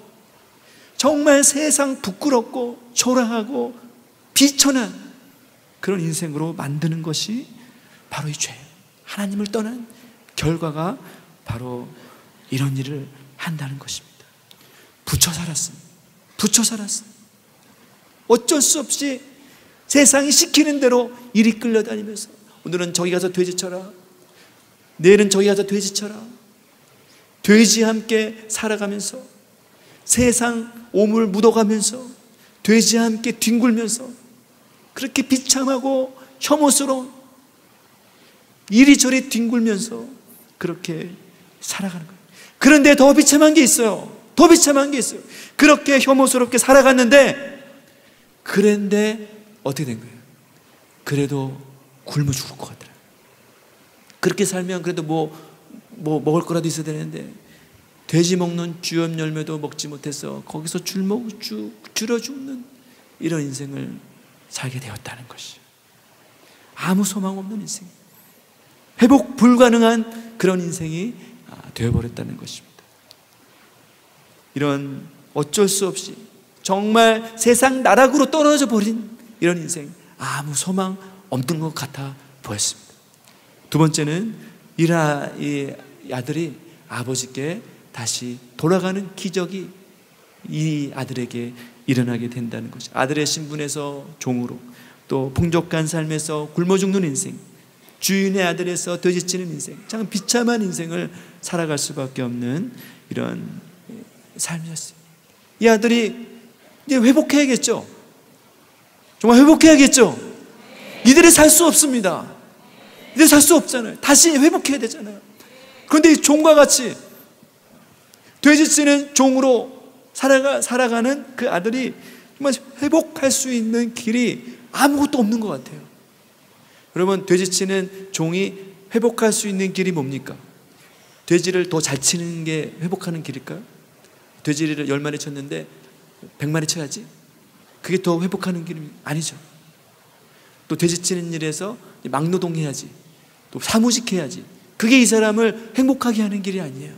정말 세상 부끄럽고 초라하고 비천한 그런 인생으로 만드는 것이 바로 이 죄예요. 하나님을 떠난 결과가 바로 이런 일을 한다는 것입니다. 붙여 살았습니다. 붙여 살았습니다. 어쩔 수 없이 세상이 시키는 대로 일이 끌려다니면서 오늘은 저기 가서 돼지 쳐라, 내일은 저기 가서 돼지 쳐라, 돼지와 함께 살아가면서 세상 오물 묻어가면서 돼지와 함께 뒹굴면서 그렇게 비참하고 혐오스러운 이리저리 뒹굴면서 그렇게 살아가는 거예요. 그런데 더 비참한 게 있어요. 더 비참한 게 있어요. 그렇게 혐오스럽게 살아갔는데 그런데 어떻게 된 거예요? 그래도 굶어 죽을 것 같더라고요. 그렇게 살면 그래도 뭐 먹을 거라도 있어야 되는데 돼지 먹는 쥐염 열매도 먹지 못해서 거기서 줄어 죽는 이런 인생을 살게 되었다는 것이죠. 아무 소망 없는 인생, 회복 불가능한 그런 인생이 되어버렸다는 것입니다. 이런 어쩔 수 없이 정말 세상 나락으로 떨어져 버린 이런 인생, 아무 소망 없는 것 같아 보였습니다. 두 번째는 이 아들이 아버지께 다시 돌아가는 기적이 이 아들에게 일어나게 된다는 것이, 아들의 신분에서 종으로, 또 풍족한 삶에서 굶어 죽는 인생, 주인의 아들에서 돼지치는 인생, 참 비참한 인생을 살아갈 수밖에 없는 이런 삶이었어요. 이 아들이 이제 회복해야겠죠. 정말 회복해야겠죠. 이들이 살 수 없습니다. 이들이 살 수 없잖아요. 다시 회복해야 되잖아요. 그런데 이 종과 같이 돼지치는 종으로 살아가는 그 아들이 정말 회복할 수 있는 길이 아무것도 없는 것 같아요. 여러분, 돼지치는 종이 회복할 수 있는 길이 뭡니까? 돼지를 더 잘 치는 게 회복하는 길일까요? 돼지를 10마리 쳤는데 100마리 쳐야지, 그게 더 회복하는 길이 아니죠. 또 돼지치는 일에서 막노동해야지, 또 사무직해야지, 그게 이 사람을 행복하게 하는 길이 아니에요.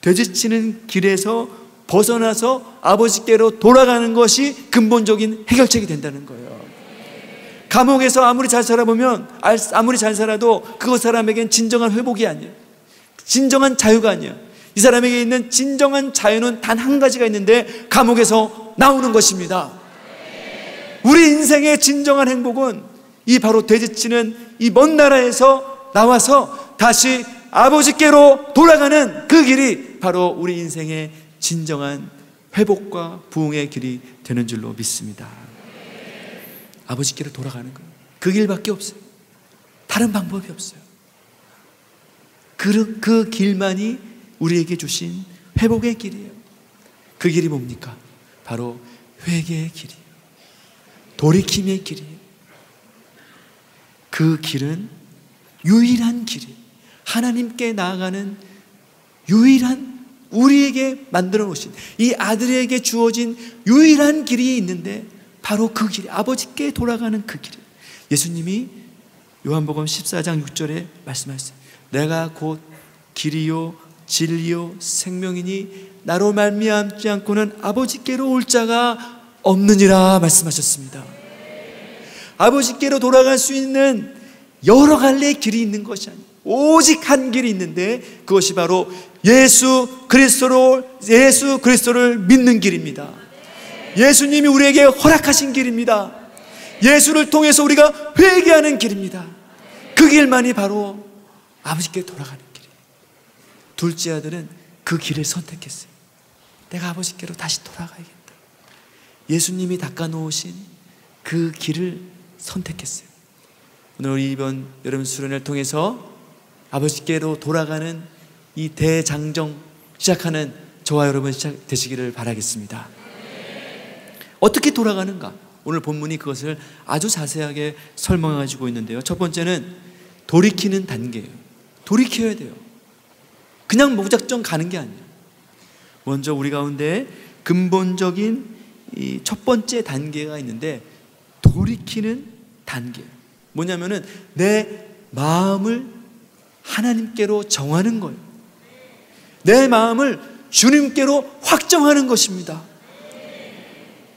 돼지치는 길에서 벗어나서 아버지께로 돌아가는 것이 근본적인 해결책이 된다는 거예요. 감옥에서 아무리 잘 살아보면, 아무리 잘 살아도 그 사람에겐 진정한 회복이 아니에요. 진정한 자유가 아니에요. 이 사람에게 있는 진정한 자유는 단 한 가지가 있는데 감옥에서 나오는 것입니다. 우리 인생의 진정한 행복은 이 바로 돼지치는 이 먼 나라에서 나와서 다시 아버지께로 돌아가는 그 길이 바로 우리 인생의 진정한 회복과 부흥의 길이 되는 줄로 믿습니다. 아버지께로 돌아가는 거예요. 그 길밖에 없어요. 다른 방법이 없어요. 그 길만이 우리에게 주신 회복의 길이에요. 그 길이 뭡니까? 바로 회개의 길이에요. 돌이킴의 길이에요. 그 길은 유일한 길이에요. 하나님께 나아가는 유일한, 우리에게 만들어 놓으신, 이 아들에게 주어진 유일한 길이 있는데 바로 그 길이, 아버지께 돌아가는 그 길이에요. 예수님이 요한복음 14장 6절에 말씀하셨어요. 내가 곧 길이요 진리요 생명이니 나로 말미암지 않고는 아버지께로 올 자가 없느니라 말씀하셨습니다. 아버지께로 돌아갈 수 있는 여러 갈래의 길이 있는 것이 아니에요. 오직 한 길이 있는데 그것이 바로 예수 그리스도를 믿는 길입니다. 예수님이 우리에게 허락하신 길입니다. 예수를 통해서 우리가 회개하는 길입니다. 그 길만이 바로 아버지께 돌아가는 길이에요. 둘째 아들은 그 길을 선택했어요. 내가 아버지께로 다시 돌아가야겠다. 예수님이 닦아놓으신 그 길을 선택했어요. 오늘 우리 이번 여름 수련회를 통해서 아버지께로 돌아가는 이 대장정 시작하는 저와 여러분 되시기를 바라겠습니다. 어떻게 돌아가는가? 오늘 본문이 그것을 아주 자세하게 설명해주고 있는데요. 첫 번째는 돌이키는 단계예요. 돌이켜야 돼요. 그냥 무작정 가는 게 아니에요. 먼저 우리 가운데 근본적인 이 첫 번째 단계가 있는데 돌이키는 단계예요. 뭐냐면은 내 마음을 하나님께로 정하는 거예요. 내 마음을 주님께로 확정하는 것입니다.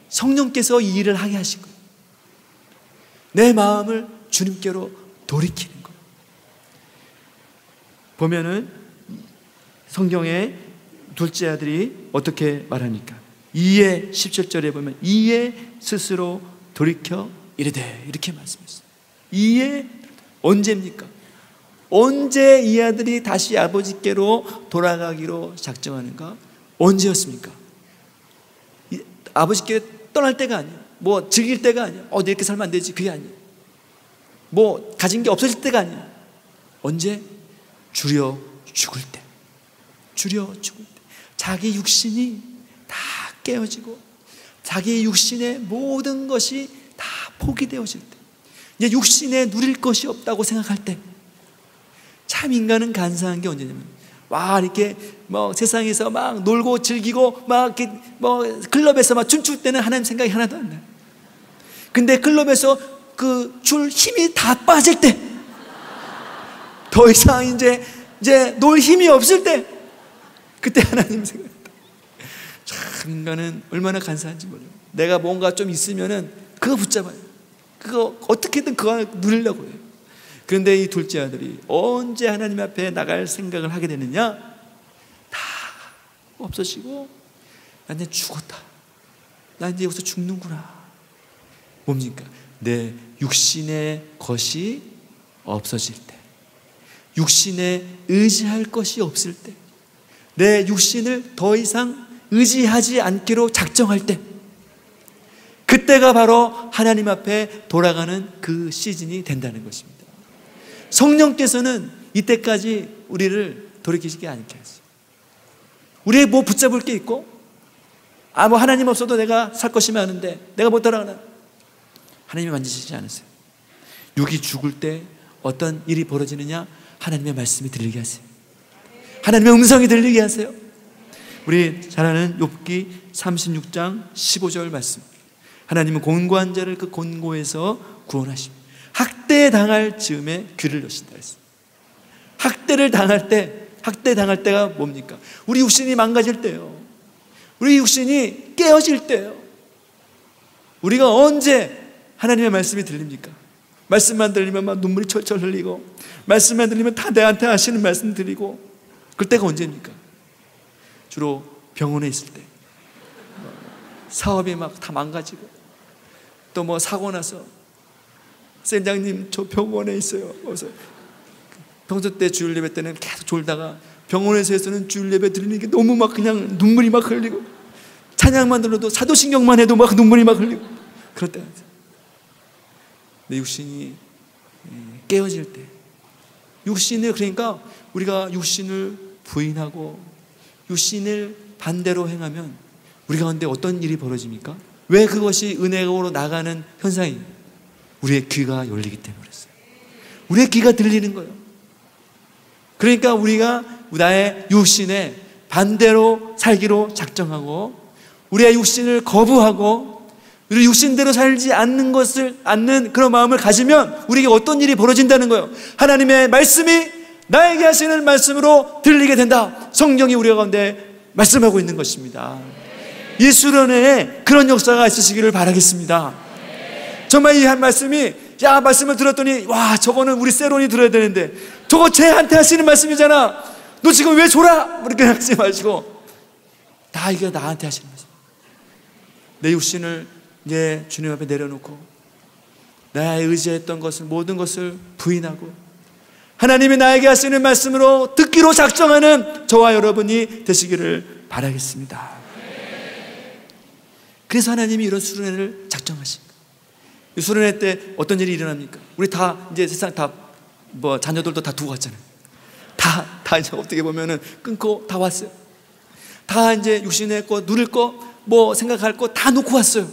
성령께서 이 일을 하게 하신 거예요. 내 마음을 주님께로 돌이키는 거예요. 보면은 성경의 둘째 아들이 어떻게 말하니까 이에 17절에 보면 이에 스스로 돌이켜 이르되 이렇게 말씀했어요. 이에 언제입니까? 언제 이 아들이 다시 아버지께로 돌아가기로 작정하는가? 언제였습니까? 아버지께 떠날 때가 아니에요. 뭐 즐길 때가 아니에요. 내 이렇게 살면 안 되지. 그게 아니에요. 뭐 가진 게 없어질 때가 아니에요. 언제? 주려 죽을 때. 주려 죽을 때. 자기 육신이 다 깨어지고 자기 육신의 모든 것이 다 포기되어질 때, 이제 육신에 누릴 것이 없다고 생각할 때, 참 인간은 간사한 게 언제냐면 이렇게 뭐 세상에서 막 놀고 즐기고 막 이렇게 뭐 클럽에서 막 춤출 때는 하나님 생각이 하나도 안 나요. 근데 클럽에서 그 줄 힘이 다 빠질 때, 더 이상 이제 놀 힘이 없을 때, 그때 하나님 생각. 참 인간은 얼마나 간사한지 몰라요. 내가 뭔가 좀 있으면은 그거 붙잡아요. 그거 어떻게든 그거 누리려고 해요. 그런데 이 둘째 아들이 언제 하나님 앞에 나갈 생각을 하게 되느냐? 다 없어지고 나 이제 죽었다. 나 이제 여기서 죽는구나. 뭡니까? 내 육신의 것이 없어질 때, 육신에 의지할 것이 없을 때, 내 육신을 더 이상 의지하지 않기로 작정할 때, 그때가 바로 하나님 앞에 돌아가는 그 시즌이 된다는 것입니다. 성령께서는 이때까지 우리를 돌이키시지 않게 하세요. 우리의 뭐 붙잡을 게 있고, 뭐 하나님 없어도 내가 살 것이 많은데 내가 못 따라가나? 하나님이 만지시지 않으세요. 육이 죽을 때 어떤 일이 벌어지느냐? 하나님의 말씀이 들리게 하세요. 하나님의 음성이 들리게 하세요. 우리 잘 아는 욥기 36장 15절 말씀. 하나님은 곤고한 자를 그 곤고에서 구원하십니다. 학대 당할 즈음에 귀를 여신다 했어요. 학대 당할 때가 뭡니까? 우리 육신이 망가질 때요. 우리 육신이 깨어질 때요. 우리가 언제 하나님의 말씀이 들립니까? 말씀만 들리면 막 눈물이 철철 흘리고, 말씀만 들리면 다 내한테 하시는 말씀 드리고, 그때가 언제입니까? 주로 병원에 있을 때, 사업이 막 다 망가지고, 또 뭐 사고 나서 센장님 저 병원에 있어요. 그래서 평소 때 주일 예배 때는 계속 졸다가 병원에서는 주일 예배 드리는 게 너무 막 그냥 눈물이 막 흘리고, 찬양만 들어도 사도신경만 해도 막 눈물이 막 흘리고, 그럴 때가 있어요. 내 육신이 깨어질 때, 육신을, 그러니까 우리가 육신을 부인하고 육신을 반대로 행하면 우리 가운데 어떤 일이 벌어집니까? 왜 그것이 은혜로 나가는 현상이? 우리의 귀가 열리기 때문에 그랬어요. 우리의 귀가 들리는 거예요. 그러니까 우리가 나의 육신에 반대로 살기로 작정하고 우리의 육신을 거부하고 우리 육신대로 살지 않는 그런 마음을 가지면 우리에게 어떤 일이 벌어진다는 거예요. 하나님의 말씀이 나에게 하시는 말씀으로 들리게 된다. 성경이 우리 가운데 말씀하고 있는 것입니다. 이 수련회에 그런 역사가 있으시기를 바라겠습니다. 정말 이 한 말씀이, 말씀을 들었더니 저거는 우리 세론이 들어야 되는데 저거 쟤한테 하시는 말씀이잖아, 너 지금 왜 졸아? 이렇게 하지 마시고 다 이게 나한테 하시는 말씀. 내 육신을 이제 주님 앞에 내려놓고 나의 의지했던 것을, 모든 것을 부인하고 하나님이 나에게 하시는 말씀으로 듣기로 작정하는 저와 여러분이 되시기를 바라겠습니다. 그래서 하나님이 이런 수련회를 작정하신 거예요. 이 수련회 때 어떤 일이 일어납니까? 우리 다 이제 세상 다 자녀들도 다 두고 왔잖아요. 다 이제 어떻게 보면은 끊고 다 왔어요. 다 이제 육신의 거, 누릴 거, 생각할 거 다 놓고 왔어요.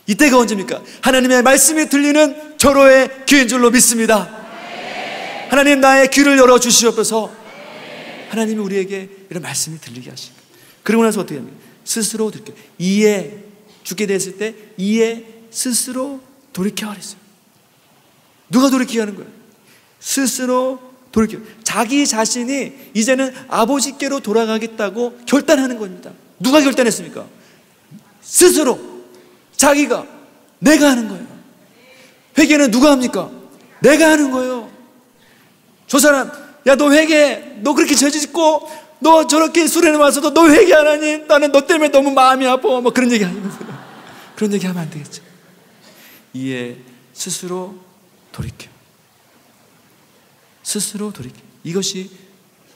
이때가 언제입니까? 하나님의 말씀이 들리는 절호의 기회인 줄로 믿습니다. 하나님, 나의 귀를 열어 주시옵소서. 하나님이 우리에게 이런 말씀이 들리게 하시고, 그러고 나서 어떻게 합니까? 스스로 돌이켜, 죽게 됐을 때 스스로 돌이켜 그랬어요. 누가 돌이키게 하는 거예요? 스스로 돌이켜. 자기 자신이 이제는 아버지께로 돌아가겠다고 결단하는 겁니다. 누가 결단했습니까? 스스로, 자기가, 내가 하는 거예요. 회개는 누가 합니까? 내가 하는 거예요. 저 사람, 너 회개해. 너 그렇게 죄 짓고 너 저렇게 수련회 와서도 너 회개 안 하니? 나는 너 때문에 너무 마음이 아파. 그런 얘기 하는 거예요. 그런 얘기 하면 안 되겠죠. 스스로 돌이켜. 스스로 돌이켜. 이것이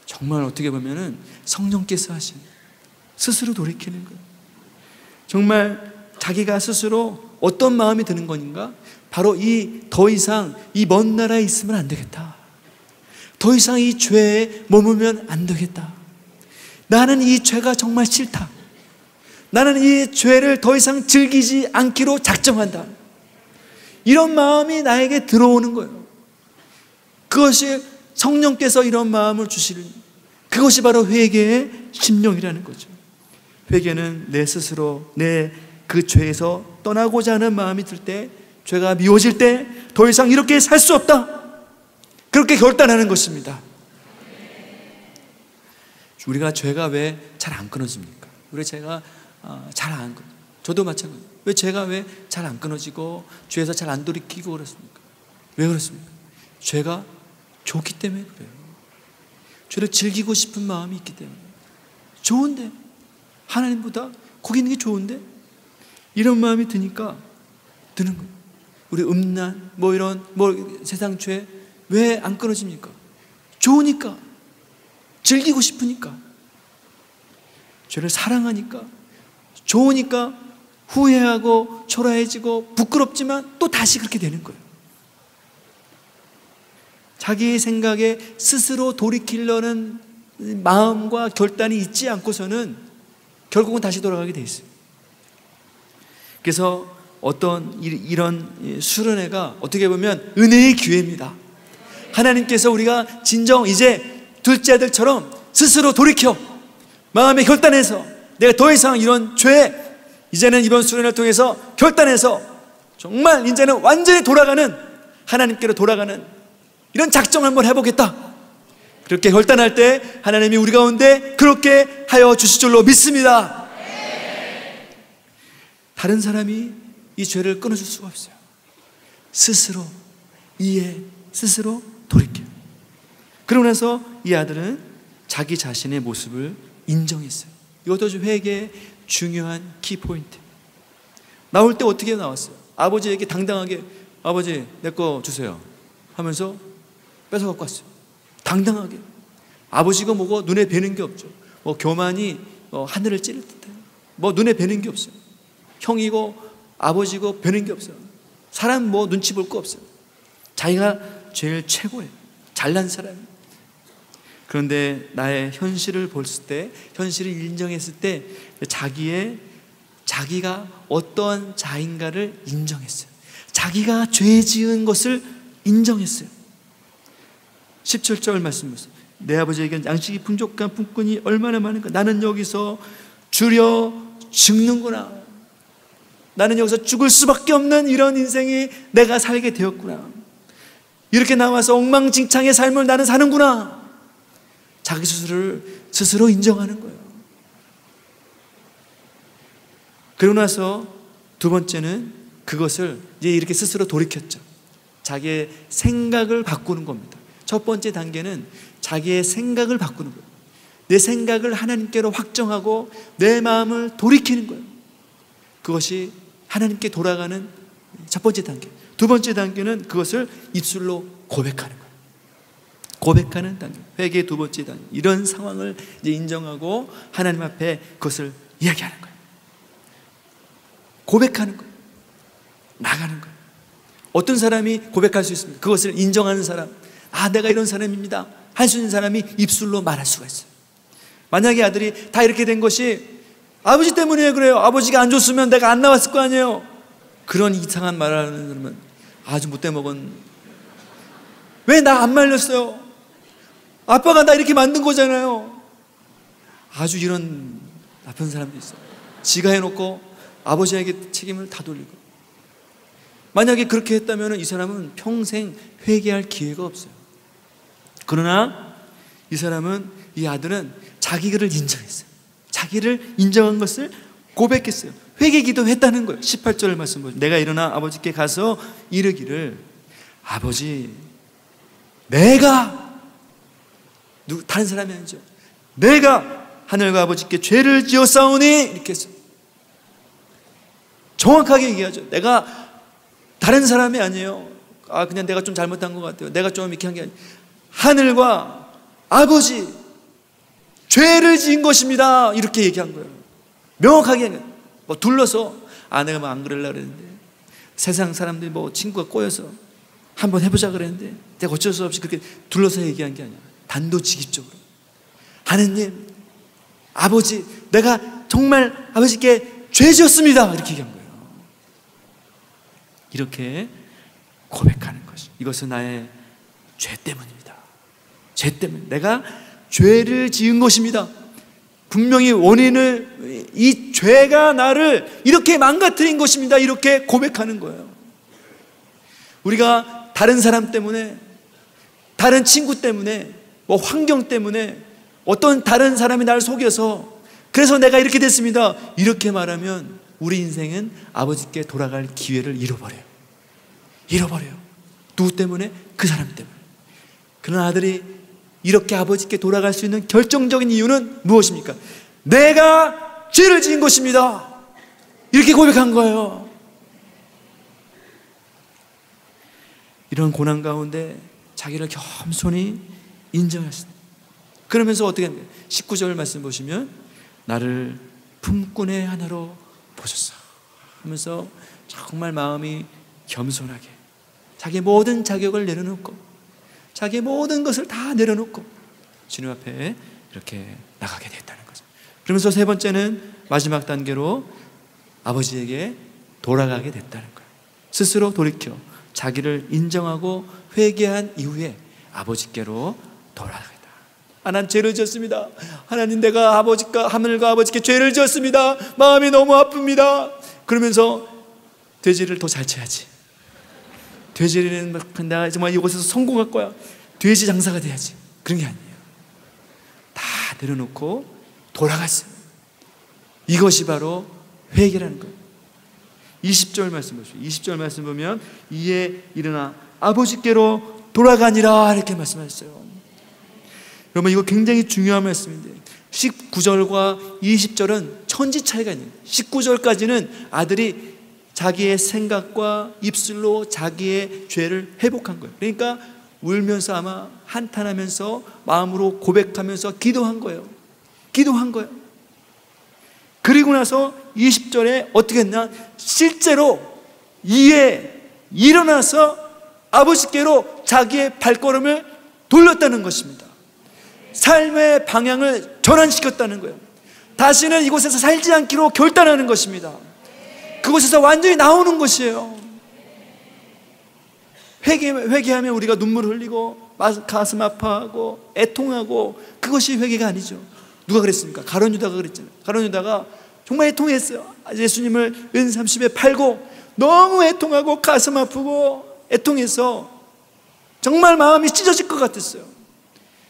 정말 어떻게 보면은 성령께서 하신 스스로 돌이키는 거예요. 정말 자기가 스스로 어떤 마음이 드는 건가? 바로 더 이상 이 먼 나라에 있으면 안 되겠다. 더 이상 이 죄에 머물면 안 되겠다. 나는 이 죄가 정말 싫다. 나는 이 죄를 더 이상 즐기지 않기로 작정한다. 이런 마음이 나에게 들어오는 거예요. 그것이 성령께서 이런 마음을 주시는, 그것이 바로 회개의 심령이라는 거죠. 회개는 내 스스로 내 그 죄에서 떠나고자 하는 마음이 들 때, 죄가 미워질 때 더 이상 이렇게 살 수 없다, 그렇게 결단하는 것입니다. 우리가 죄가 왜 잘 안 끊어집니까? 우리 죄가 잘 안 끊어. 저도 마찬가지예요. 왜 죄가 왜 잘 안 끊어지고 죄에서 잘 안 돌이키고 그렇습니까? 왜 그렇습니까? 죄가 좋기 때문에 그래요. 죄를 즐기고 싶은 마음이 있기 때문에. 좋은데, 하나님보다 거기 있는 게 좋은데, 이런 마음이 드니까 드는 거예요. 우리 음란, 이런 세상 죄 왜 안 끊어집니까? 좋으니까, 즐기고 싶으니까, 죄를 사랑하니까, 좋으니까 후회하고 초라해지고 부끄럽지만 또 다시 그렇게 되는 거예요. 자기 생각에 스스로 돌이키려는 마음과 결단이 있지 않고서는 결국은 다시 돌아가게 돼 있어요. 그래서 이런 수련회가 어떻게 보면 은혜의 기회입니다. 하나님께서 우리가 진정 이제 둘째 아들처럼 스스로 돌이켜 마음에 결단해서 내가 더 이상 이런 죄, 이제는 이번 수련회를 통해서 결단해서 정말 이제는 완전히 돌아가는, 하나님께로 돌아가는 이런 작정 한번 해보겠다, 그렇게 결단할 때 하나님이 우리 가운데 그렇게 하여 주실 줄로 믿습니다. 다른 사람이 이 죄를 끊어줄 수가 없어요. 스스로 스스로 돌이켜. 그러고 나서 이 아들은 자기 자신의 모습을 인정했어요. 이것도 회개의 중요한 키포인트. 나올 때 어떻게 나왔어요? 아버지에게 당당하게, 아버지 내 거 주세요 하면서 뺏어 갖고 왔어요. 당당하게. 아버지가 뭐고 눈에 뵈는 게 없죠. 교만이 하늘을 찌를 듯해요. 눈에 뵈는 게 없어요. 형이고 아버지고 뵈는 게 없어요. 사람 뭐 눈치 볼 거 없어요. 자기가 제일 최고예요. 잘난 사람이에요. 그런데 나의 현실을 볼 때, 현실을 인정했을 때 자기가 어떤 자인가를 인정했어요. 자기가 죄 지은 것을 인정했어요. 17절 말씀 보세요. 내 아버지에게는 양식이 풍족한 품꾼이 얼마나 많은가. 나는 여기서 줄여 죽는구나. 나는 여기서 죽을 수밖에 없는 이런 인생이 내가 살게 되었구나. 이렇게 나와서 엉망진창의 삶을 나는 사는구나. 자기 스스로 인정하는 거예요. 그러고 나서 두 번째는 그것을 이제 이렇게 스스로 돌이켰죠. 자기의 생각을 바꾸는 겁니다. 첫 번째 단계는 자기의 생각을 바꾸는 거예요. 내 생각을 하나님께로 확정하고 내 마음을 돌이키는 거예요. 그것이 하나님께 돌아가는 첫 번째 단계. 두 번째 단계는 그것을 입술로 고백하는 거예요. 고백하는 단계. 회개의 두 번째 단계. 이런 상황을 이제 인정하고 하나님 앞에 그것을 이야기하는 거예요. 고백하는 거예요. 나가는 거예요. 어떤 사람이 고백할 수 있습니까? 그것을 인정하는 사람. 아, 내가 이런 사람입니다. 할 수 있는 사람이 입술로 말할 수가 있어요. 만약에 아들이 다 이렇게 된 것이 아버지 때문에 그래요. 아버지가 안 줬으면 내가 안 나왔을 거 아니에요. 그런 이상한 말을 하는 사람은 아주 못돼 먹은. 왜 나 안 말렸어요? 아빠가 나 이렇게 만든 거잖아요. 아주 이런 나쁜 사람도 있어요. 지가 해놓고 아버지에게 책임을 다 돌리고. 만약에 그렇게 했다면 이 사람은 평생 회개할 기회가 없어요. 그러나 이 사람은, 이 아들은 자기를 인정했어요. 자기를 인정한 것을 고백했어요. 회개 기도했다는 거예요. 18절 말씀 보시죠. 내가 일어나 아버지께 가서 이르기를 아버지, 내가 다른 사람이 아니죠. 내가 하늘과 아버지께 죄를 지었사오니 이렇게 했어요. 정확하게 얘기하죠. 내가 다른 사람이 아니에요. 그냥 내가 좀 잘못한 것 같아요. 내가 좀 이렇게 한 게 아니에요. 하늘과 아버지, 죄를 지은 것입니다. 이렇게 얘기한 거예요. 명확하게. 뭐 둘러서, 내가 뭐 안 그러려고 그랬는데, 세상 사람들이 뭐 친구가 꼬여서 한번 해보자 그랬는데, 내가 어쩔 수 없이 그렇게 둘러서 얘기한 게 아니야. 단도직입적으로. 하느님, 아버지, 내가 정말 아버지께 죄 지었습니다. 이렇게 얘기한 거예요. 이렇게 고백하는 것이, 이것은 나의 죄 때문입니다. 죄 때문에 내가 죄를 지은 것입니다. 분명히 원인을, 이 죄가 나를 이렇게 망가뜨린 것입니다. 이렇게 고백하는 거예요. 우리가 다른 사람 때문에, 다른 친구 때문에, 뭐 환경 때문에, 어떤 다른 사람이 나를 속여서 그래서 내가 이렇게 됐습니다. 이렇게 말하면 우리 인생은 아버지께 돌아갈 기회를 잃어버려요. 누구 때문에? 그 사람 때문에. 그런 아들이 이렇게 아버지께 돌아갈 수 있는 결정적인 이유는 무엇입니까? 내가 죄를 지은 것입니다. 이렇게 고백한 거예요. 이런 고난 가운데 자기를 겸손히 인정했습니다. 그러면서 어떻게 합니까? 19절 말씀 보시면 나를 품꾼의 하나로 보셨어 하면서 정말 마음이 겸손하게 자기 모든 자격을 내려놓고 자기 모든 것을 다 내려놓고 주님 앞에 이렇게 나가게 됐다는 거죠. 그러면서 세 번째는 마지막 단계로 아버지에게 돌아가게 됐다는 거예요. 스스로 돌이켜 자기를 인정하고 회개한 이후에 아버지께로 돌아가겠다. 난 죄를 지었습니다. 하나님, 내가 하늘과 아버지께 죄를 지었습니다. 마음이 너무 아픕니다. 그러면서 돼지를 더 잘 쳐야지. 돼지는 내가 정말 이곳에서 성공할 거야. 돼지 장사가 돼야지. 그런 게 아니에요. 다 내려놓고 돌아갔어요. 이것이 바로 회개라는 거예요. 20절 말씀 보시죠. 20절 말씀 보면 이에 일어나 아버지께로 돌아가니라 이렇게 말씀하셨어요. 여러분, 이거 굉장히 중요한 말씀인데 19절과 20절은 천지 차이가 있는 거예요. 19절까지는 아들이 자기의 생각과 입술로 자기의 죄를 회복한 거예요. 그러니까 울면서 아마 한탄하면서 마음으로 고백하면서 기도한 거예요. 그리고 나서 20절에 어떻게 했나? 실제로 이에 일어나서 아버지께로 자기의 발걸음을 돌렸다는 것입니다. 삶의 방향을 전환시켰다는 거예요. 다시는 이곳에서 살지 않기로 결단하는 것입니다. 그곳에서 완전히 나오는 것이에요. 회개하면 우리가 눈물을 흘리고 가슴 아파하고 애통하고, 그것이 회개가 아니죠. 누가 그랬습니까? 가룟 유다가 그랬잖아요. 가룟 유다가 정말 애통했어요. 예수님을 은삼십에 팔고 너무 애통하고 가슴 아프고 애통해서 정말 마음이 찢어질 것 같았어요.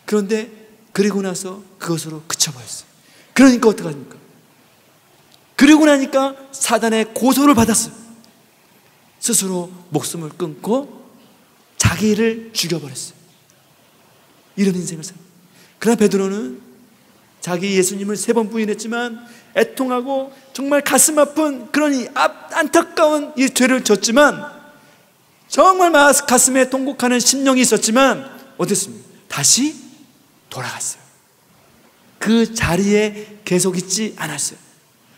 그런데 그리고 나서 그것으로 그쳐버렸어요. 그러니까 어떡합니까? 그리고 나니까 사단의 고소를 받았어요. 스스로 목숨을 끊고 자기를 죽여버렸어요. 이런 인생을 살아요. 그러나 베드로는 자기 예수님을 3번 부인했지만 애통하고 정말 가슴 아픈 그런 안타까운 이 죄를 졌지만, 정말 가슴에 통곡하는 심령이 있었지만 어땠습니까? 다시 돌아갔어요. 그 자리에 계속 있지 않았어요.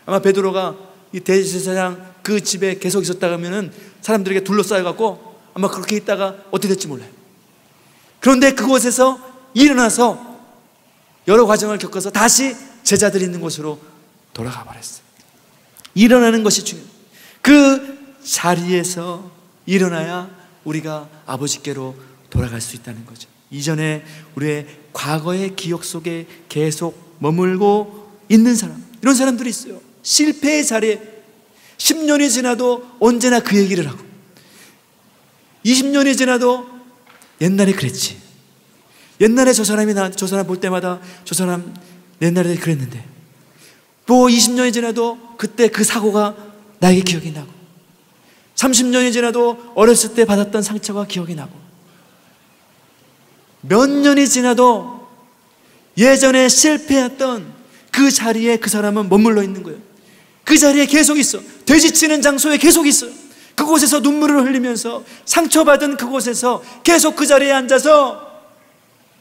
아마 베드로가 이 대제사장 그 집에 계속 있었다 하면은 사람들에게 둘러싸여갖고 아마 그렇게 있다가 어떻게 될지 몰라요. 그런데 그곳에서 일어나서 여러 과정을 겪어서 다시 제자들이 있는 곳으로 돌아가 버렸어요. 일어나는 것이 중요해요. 그 자리에서 일어나야 우리가 아버지께로 돌아갈 수 있다는 거죠. 이전에 우리의 과거의 기억 속에 계속 머물고 있는 사람, 이런 사람들이 있어요. 실패의 자리에 10년이 지나도 언제나 그 얘기를 하고, 20년이 지나도 옛날에 그랬지, 옛날에 저 사람 볼 때마다 저 사람 옛날에 그랬는데, 또 20년이 지나도 그때 그 사고가 나에게 기억이 나고, 30년이 지나도 어렸을 때 받았던 상처가 기억이 나고, 몇 년이 지나도 예전에 실패했던 그 자리에 그 사람은 머물러 있는 거예요. 그 자리에 계속 있어. 되지치는 장소에 계속 있어요. 그곳에서 눈물을 흘리면서 상처받은 그곳에서 계속 그 자리에 앉아서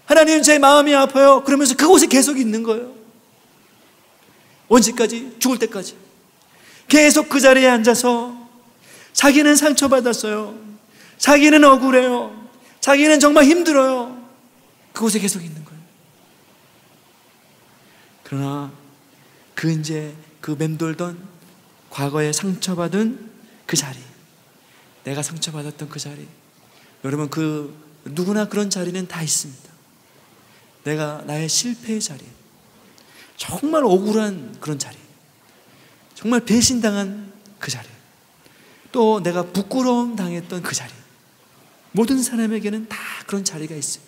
하나님, 제 마음이 아파요, 그러면서 그곳에 계속 있는 거예요. 언제까지? 죽을 때까지 계속 그 자리에 앉아서 자기는 상처받았어요, 자기는 억울해요, 자기는 정말 힘들어요, 그곳에 계속 있는 거예요. 그러나 그 맴돌던 과거에 상처받은 그 자리, 내가 상처받았던 그 자리, 여러분, 누구나 그런 자리는 다 있습니다. 나의 실패의 자리, 정말 억울한 그런 자리, 정말 배신당한 그 자리, 또 내가 부끄러움 당했던 그 자리, 모든 사람에게는 다 그런 자리가 있어요.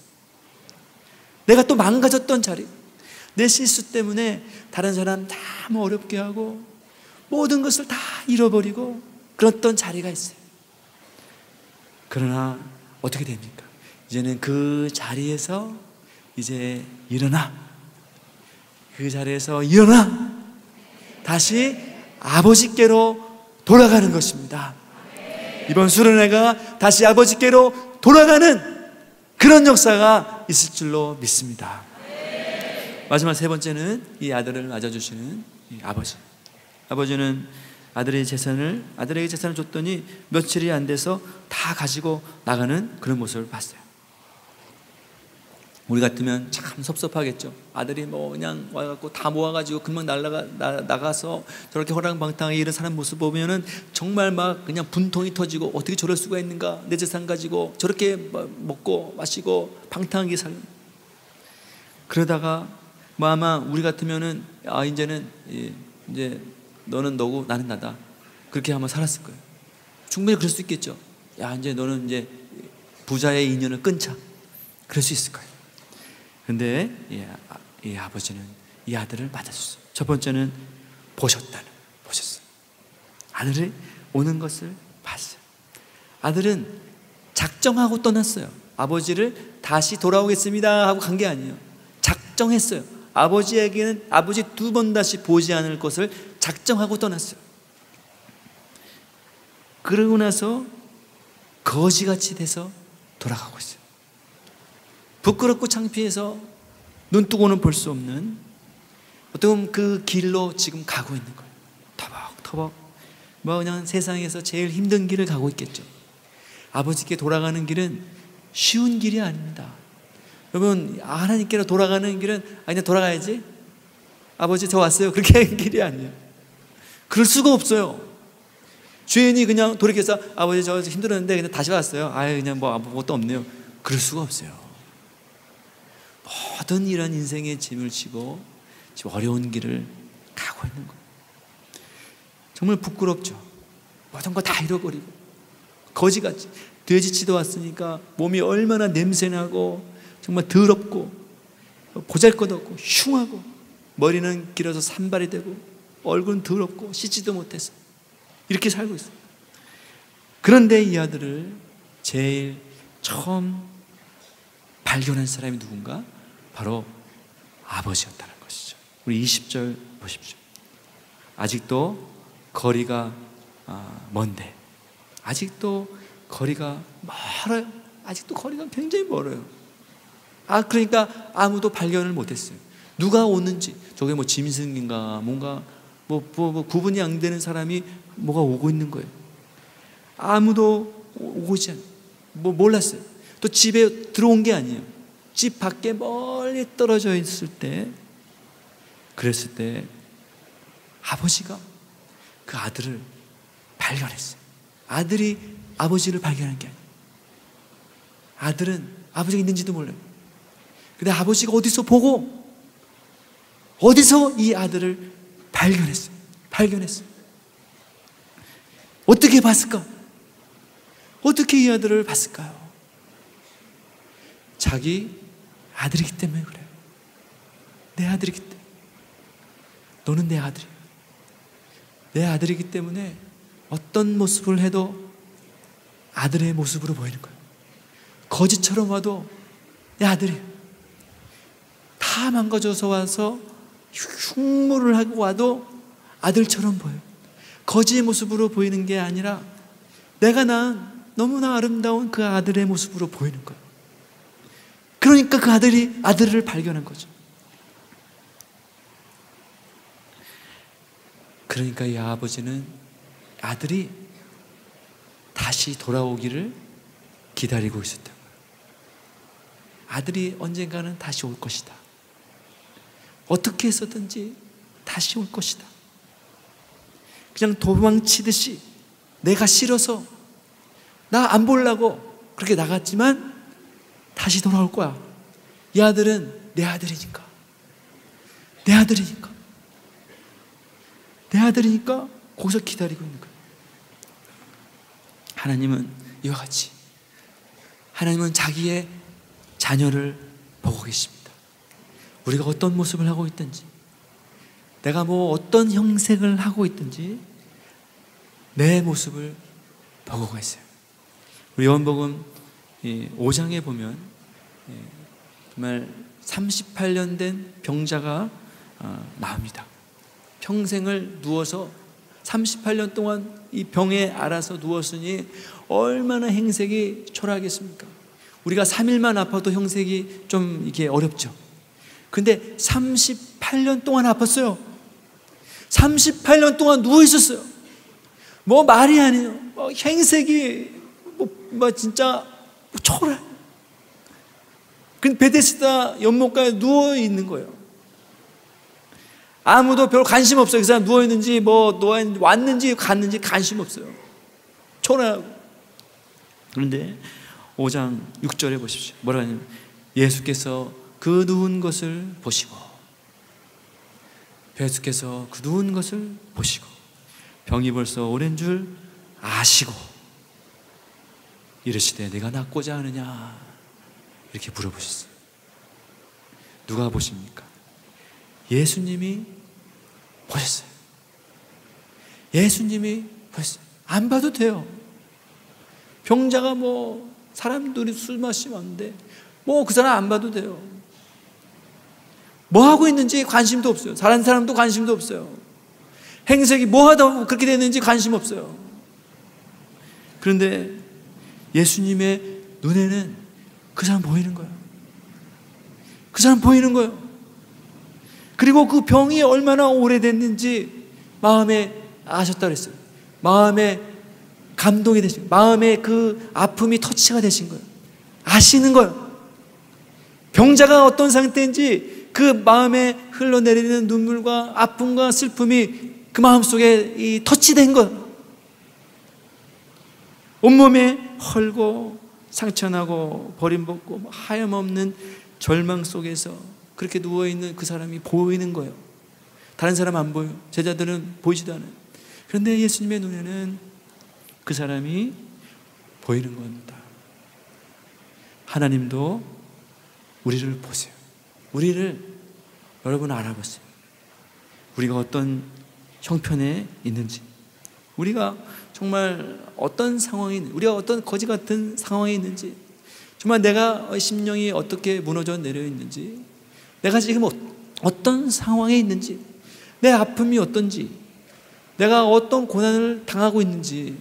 내가 또 망가졌던 자리, 내 실수 때문에 다른 사람 다 어렵게 하고 모든 것을 다 잃어버리고 그랬던 자리가 있어요. 그러나 어떻게 됩니까? 이제는 그 자리에서 이제 그 자리에서 일어나 다시 아버지께로 돌아가는 것입니다. 이번 수련회가 다시 아버지께로 돌아가는 그런 역사가 있을 줄로 믿습니다. 마지막 3번째는 이 아들을 맞아주시는 이 아버지. 아버지는 아들에게 재산을 줬더니 며칠이 안 돼서 다 가지고 나가는 그런 모습을 봤어요. 우리 같으면 참 섭섭하겠죠. 아들이 그냥 와갖고 다 모아가지고 금방 나가서 저렇게 호랑방탕하게 이런 사람 모습 보면은 정말 그냥 분통이 터지고, 어떻게 저럴 수가 있는가, 내 재산 가지고 저렇게 먹고 마시고 방탕하게 살는. 그러다가 아마 우리 같으면은 이제 너는 너고 나는 나다, 그렇게 한번 살았을 거예요. 충분히 그럴 수 있겠죠. 이제 너는 이제 부자의 인연을 끊자, 그럴 수 있을 거예요. 근데 이 아버지는 이 아들을 맞아줬어요. 첫 번째는 보셨어요. 아들이 오는 것을 봤어요. 아들은 작정하고 떠났어요. 아버지를 다시 돌아오겠습니다 하고 간 게 아니에요. 작정했어요. 아버지에게는 아버지 2번 다시 보지 않을 것을 작정하고 떠났어요. 그러고 나서 거지같이 돼서 돌아가고 있어요. 부끄럽고 창피해서 눈 뜨고는 볼 수 없는 어떤 그 길로 지금 가고 있는 거예요. 터벅터벅 그냥 세상에서 제일 힘든 길을 가고 있겠죠. 아버지께 돌아가는 길은 쉬운 길이 아닙니다. 여러분, 하나님께로 돌아가는 길은 그냥 돌아가야지, 아버지 저 왔어요, 그렇게 하는 길이 아니에요. 그럴 수가 없어요. 죄인이 그냥 돌이켜서 아버지 저 힘들었는데 그냥 다시 왔어요, 그냥 뭐 아무것도 없네요, 그럴 수가 없어요. 모든 이런 인생의 짐을 지고 지금 어려운 길을 가고 있는 거예요. 정말 부끄럽죠. 모든 거 다 잃어버리고 거지같이, 돼지치도 왔으니까 몸이 얼마나 냄새나고 정말 더럽고 보잘것없고 흉하고, 머리는 길어서 산발이 되고 얼굴은 더럽고 씻지도 못해서 이렇게 살고 있어요. 그런데 이 아들을 제일 처음 발견한 사람이 누군가? 바로 아버지였다는 것이죠. 우리 20절 보십시오. 아직도 거리가 먼데, 아직도 거리가 멀어요. 아직도 거리가 굉장히 멀어요. 그러니까 아무도 발견을 못했어요. 누가 오는지, 저게 뭐 짐승인가 뭔가 뭐 구분이 안 되는 사람이 뭐가 오고 있는 거예요. 아무도 오지 않아요. 몰랐어요. 또 집에 들어온 게 아니에요. 집 밖에 멀리 떨어져 있을 때, 그랬을 때 아버지가 그 아들을 발견했어요. 아들이 아버지를 발견한 게 아니에요. 아들은 아버지가 있는지도 몰라요. 근데 아버지가 어디서 보고, 어디서 이 아들을 발견했어요. 어떻게 봤을까? 어떻게 이 아들을 봤을까요? 자기 아들이기 때문에 그래요. 내 아들이기 때문에. 너는 내 아들이야. 내 아들이기 때문에 어떤 모습을 해도 아들의 모습으로 보이는 거예요. 거지처럼 와도 내 아들이에요. 다 망가져서 와서 흉물을 하고 와도 아들처럼 보여요. 거지의 모습으로 보이는 게 아니라 내가 낳은 너무나 아름다운 그 아들의 모습으로 보이는 거예요. 그러니까 그 아들을 발견한 거죠. 그러니까 이 아버지는 아들이 다시 돌아오기를 기다리고 있었던 거예요. 아들이 언젠가는 다시 올 것이다. 어떻게 해서든지 다시 올 것이다. 그냥 도망치듯이 내가 싫어서 나 안 보려고 그렇게 나갔지만 다시 돌아올 거야. 이 아들은 내 아들이니까. 내 아들이니까 거기서 기다리고 있는 거예요. 하나님은 이와 같이, 하나님은 자기의 자녀를 보고 계십니다. 우리가 어떤 모습을 하고 있든지, 내가 뭐 어떤 형색을 하고 있든지 내 모습을 보고 계세요. 우리 요한복음 5장에 보면 정말 38년 된 병자가 나옵니다. 평생을 누워서 38년 동안 이 병에 앓아서 누웠으니 얼마나 행색이 초라하겠습니까? 우리가 3일만 아파도 형색이 좀 이게 어렵죠. 근데 38년 동안 아팠어요. 38년 동안 누워 있었어요. 뭐 말이 아니에요. 행색이 진짜 초라해. 근데 베데스다 연못가에 누워 있는 거예요. 아무도 별 관심 없어요. 그 사람 누워 있는지 왔는지 갔는지 관심 없어요. 초라하고. 그런데 5장 6절에 보십시오. 뭐라 하냐면 예수께서 그 누운 것을 보시고, 예수께서 그 누운 것을 보시고 병이 벌써 오랜 줄 아시고 이르시되 내가 낫고자 하느냐, 이렇게 물어보셨어요. 누가 보십니까? 예수님이 보셨어요. 예수님이 보셨어요. 안 봐도 돼요. 병자가 사람들이 술 마시면 안 돼. 그 사람 안 봐도 돼요. 뭐 하고 있는지 관심도 없어요. 다른 사람도 관심도 없어요. 행색이 뭐 하다 그렇게 됐는지 관심 없어요. 그런데 예수님의 눈에는 그 사람 보이는 거예요. 그 사람 보이는 거예요. 그리고 그 병이 얼마나 오래됐는지 마음에 아셨다 그랬어요. 마음에 감동이 되신 거예요. 마음의 그 아픔이 터치가 되신 거예요. 아시는 거예요. 병자가 어떤 상태인지 그 마음에 흘러내리는 눈물과 아픔과 슬픔이 그 마음속에 이 터치된 거예요. 온몸에 헐고 상처나고 버림받고 하염없는 절망 속에서 그렇게 누워있는 그 사람이 보이는 거예요. 다른 사람 안 보여요. 제자들은 보이지도 않아요. 그런데 예수님의 눈에는 그 사람이 보이는 겁니다. 하나님도 우리를 보세요. 우리를 여러분 알아보세요. 우리가 어떤 형편에 있는지, 우리가 정말 어떤 상황에 있는지, 우리가 어떤 거지 같은 상황에 있는지, 정말 내가 심령이 어떻게 무너져 내려 있는지, 내가 지금 어떤 상황에 있는지, 내 아픔이 어떤지, 내가 어떤 고난을 당하고 있는지,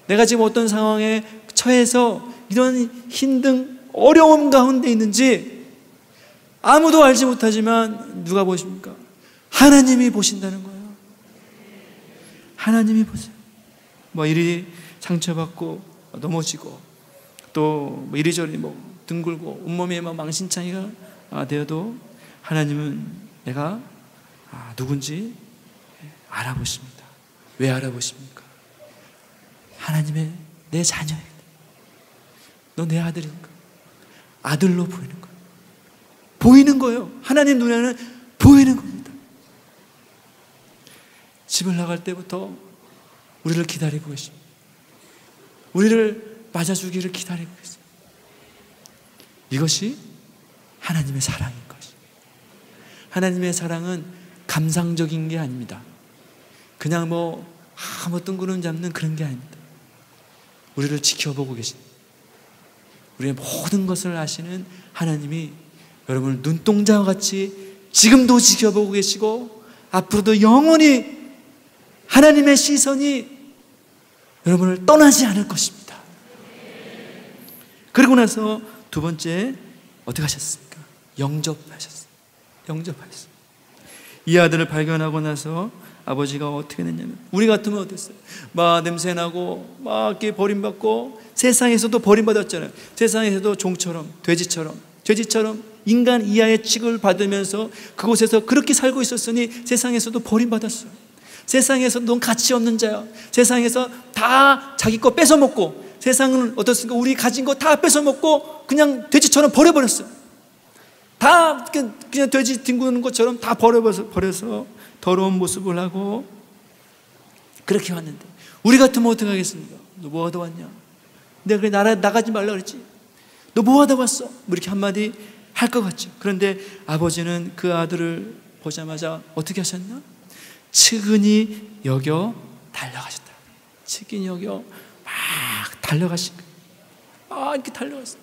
내가 지금 어떤 상황에 처해서 이런 힘든 어려움 가운데 있는지 아무도 알지 못하지만 누가 보십니까? 하나님이 보신다는 거예요. 하나님이 보세요. 뭐 이리 상처받고 넘어지고 또 뭐 이리저리 뭐 둥글고 온몸에 막 망신창이가 되어도 하나님은 내가 누군지 알아보십니다. 왜 알아보십니까? 하나님의 내 자녀야. 너 내 아들인가? 아들로 보이는 거예요. 보이는 거예요. 하나님 눈에는 보이는 겁니다. 집을 나갈 때부터 우리를 기다리고 계십니다. 우리를 맞아주기를 기다리고 계십니다. 이것이 하나님의 사랑인 것입니다. 하나님의 사랑은 감상적인 게 아닙니다. 그냥 뭐 뜬구름 잡는 그런 게 아닙니다. 우리를 지켜보고 계십니다. 우리의 모든 것을 아시는 하나님이 여러분을 눈동자와 같이 지금도 지켜보고 계시고 앞으로도 영원히 하나님의 시선이 여러분을 떠나지 않을 것입니다. 그리고 나서 두 번째 어떻게 하셨습니까? 영접하셨어요. 영접하셨어요. 이 아들을 발견하고 나서 아버지가 어떻게 됐냐면, 우리 같으면 어땠어요? 막 냄새나고 막 이렇게 버림받고, 세상에서도 버림받았잖아요. 세상에서도 종처럼 돼지처럼 인간 이하의 취급을 받으면서 그곳에서 그렇게 살고 있었으니 세상에서도 버림받았어요. 세상에서 넌 가치 없는 자야. 세상에서 다 자기 거 뺏어먹고, 세상은 어떻습니까? 우리 가진 거 다 뺏어먹고 그냥 돼지처럼 버려버렸어요. 다 그냥 돼지 뒹구는 것처럼 다 버려서 더러운 모습을 하고 그렇게 왔는데, 우리 같으면 어떻게 하겠습니까? 너 뭐 하다 왔냐? 내가 그래 나가지 말라 그랬지. 너 뭐 하다 왔어? 뭐 이렇게 한마디 할 것 같죠. 그런데 아버지는 그 아들을 보자마자 어떻게 하셨나? 측은히 여겨 달려가셨다. 측은히 여겨 막 달려가신 거예요. 이렇게 달려갔어요.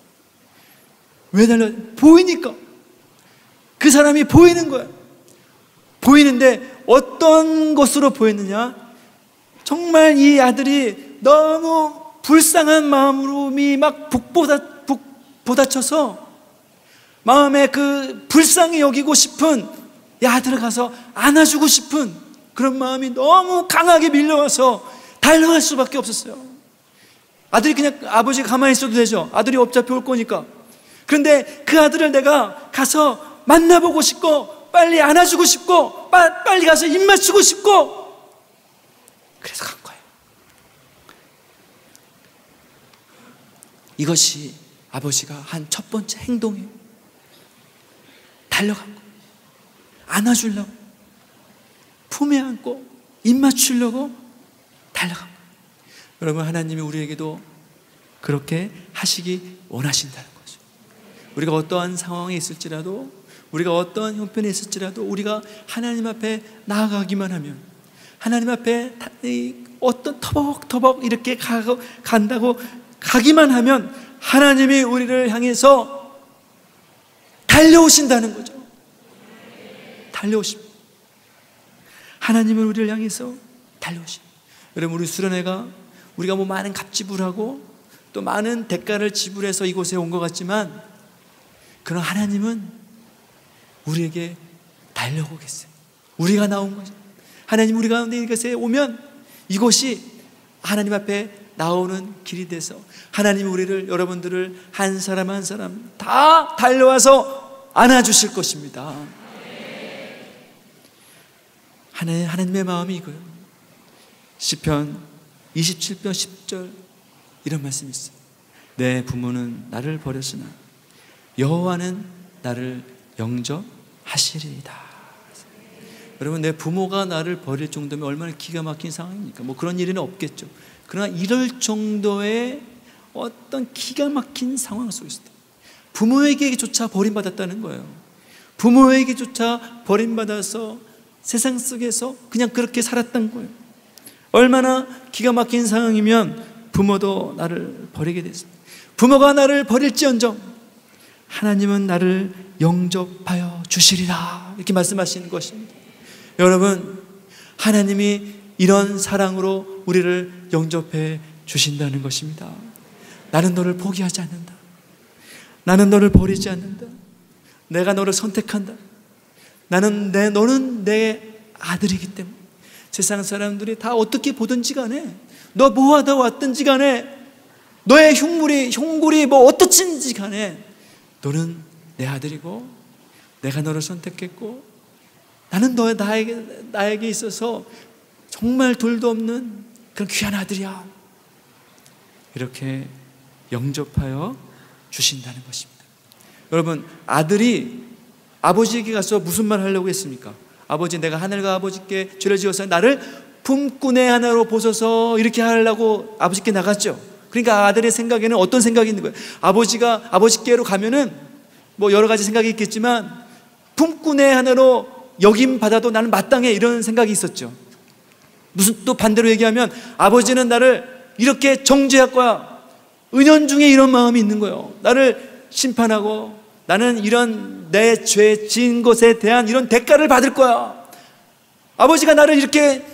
왜 보이니까. 그 사람이 보이는 거예요. 보이는데 어떤 것으로 보였느냐? 정말 이 아들이 너무 불쌍한 마음으로 막 북받쳐서 마음에 그 불쌍히 여기고 싶은, 이 아들을 가서 안아주고 싶은 그런 마음이 너무 강하게 밀려와서 달려갈 수밖에 없었어요. 아들이 그냥 아버지가 가만히 있어도 되죠. 아들이 어차피 올 거니까. 그런데 그 아들을 내가 가서 만나보고 싶고 빨리 안아주고 싶고 빨리 가서 입 맞추고 싶고, 그래서 간 거예요. 이것이 아버지가 한 첫 번째 행동이에요. 달려간 거예요. 안아주려고, 품에 안고 입 맞추려고 달려간 거예요. 여러분, 하나님이 우리에게도 그렇게 하시기 원하신다는 거죠. 우리가 어떠한 상황에 있을지라도, 우리가 어떠한 형편에 있을지라도 우리가 하나님 앞에 나아가기만 하면, 하나님 앞에 어떤 터벅터벅 이렇게 간다고 가기만 하면 하나님이 우리를 향해서 달려오신다는 거죠. 달려오십니다. 하나님은 우리를 향해서 달려오십니다. 여러분, 우리 수련회가 우리가 뭐 많은 값지불 하고 또 많은 대가를 지불해서 이곳에 온 것 같지만, 그런 하나님은 우리에게 달려오고 계세요. 우리가 나온 거죠. 하나님 우리 가운데 이것에 오면 이곳이 하나님 앞에 나오는 길이 돼서 하나님이 우리를, 여러분들을 한 사람 한 사람 다 달려와서 안아주실 것입니다. 하나님의 마음이 이거예요. 시편 27편 10절 이런 말씀이 있어요. 내 부모는 나를 버렸으나 여호와는 나를 영접하시리이다. 여러분, 내 부모가 나를 버릴 정도면 얼마나 기가 막힌 상황입니까? 뭐 그런 일은 없겠죠. 그러나 이럴 정도의 어떤 기가 막힌 상황 속에 있다. 부모에게조차 버림받았다는 거예요. 부모에게조차 버림받아서 세상 속에서 그냥 그렇게 살았던 거예요. 얼마나 기가 막힌 상황이면 부모도 나를 버리게 됐습니다. 부모가 나를 버릴지언정 하나님은 나를 영접하여 주시리라, 이렇게 말씀하시는 것입니다. 여러분, 하나님이 이런 사랑으로 우리를 영접해 주신다는 것입니다. 나는 너를 포기하지 않는다. 나는 너를 버리지 않는다. 내가 너를 선택한다. 너는 내 아들이기 때문에 세상 사람들이 다 어떻게 보든지 간에, 너 뭐하다 왔든지 간에, 너의 흉골이 뭐 어떻든지 간에 너는 내 아들이고 내가 너를 선택했고 나는 나에게 있어서 정말 둘도 없는 그런 귀한 아들이야. 이렇게 영접하여 주신다는 것입니다. 여러분, 아들이 아버지에게 가서 무슨 말 하려고 했습니까? 아버지, 내가 하늘과 아버지께 죄를 지어서 나를 품꾼의 하나로 보소서, 이렇게 하려고 아버지께 나갔죠. 그러니까 아들의 생각에는 어떤 생각이 있는 거예요? 아버지께로 가면은 뭐 여러 가지 생각이 있겠지만 품꾼의 하나로 여김 받아도 나는 마땅해, 이런 생각이 있었죠. 또 반대로 얘기하면 아버지는 나를 이렇게 정죄할 거야, 은연중에 이런 마음이 있는 거예요. 나를 심판하고 나는 이런 내 죄 지은 것에 대한 이런 대가를 받을 거야. 아버지가 나를 이렇게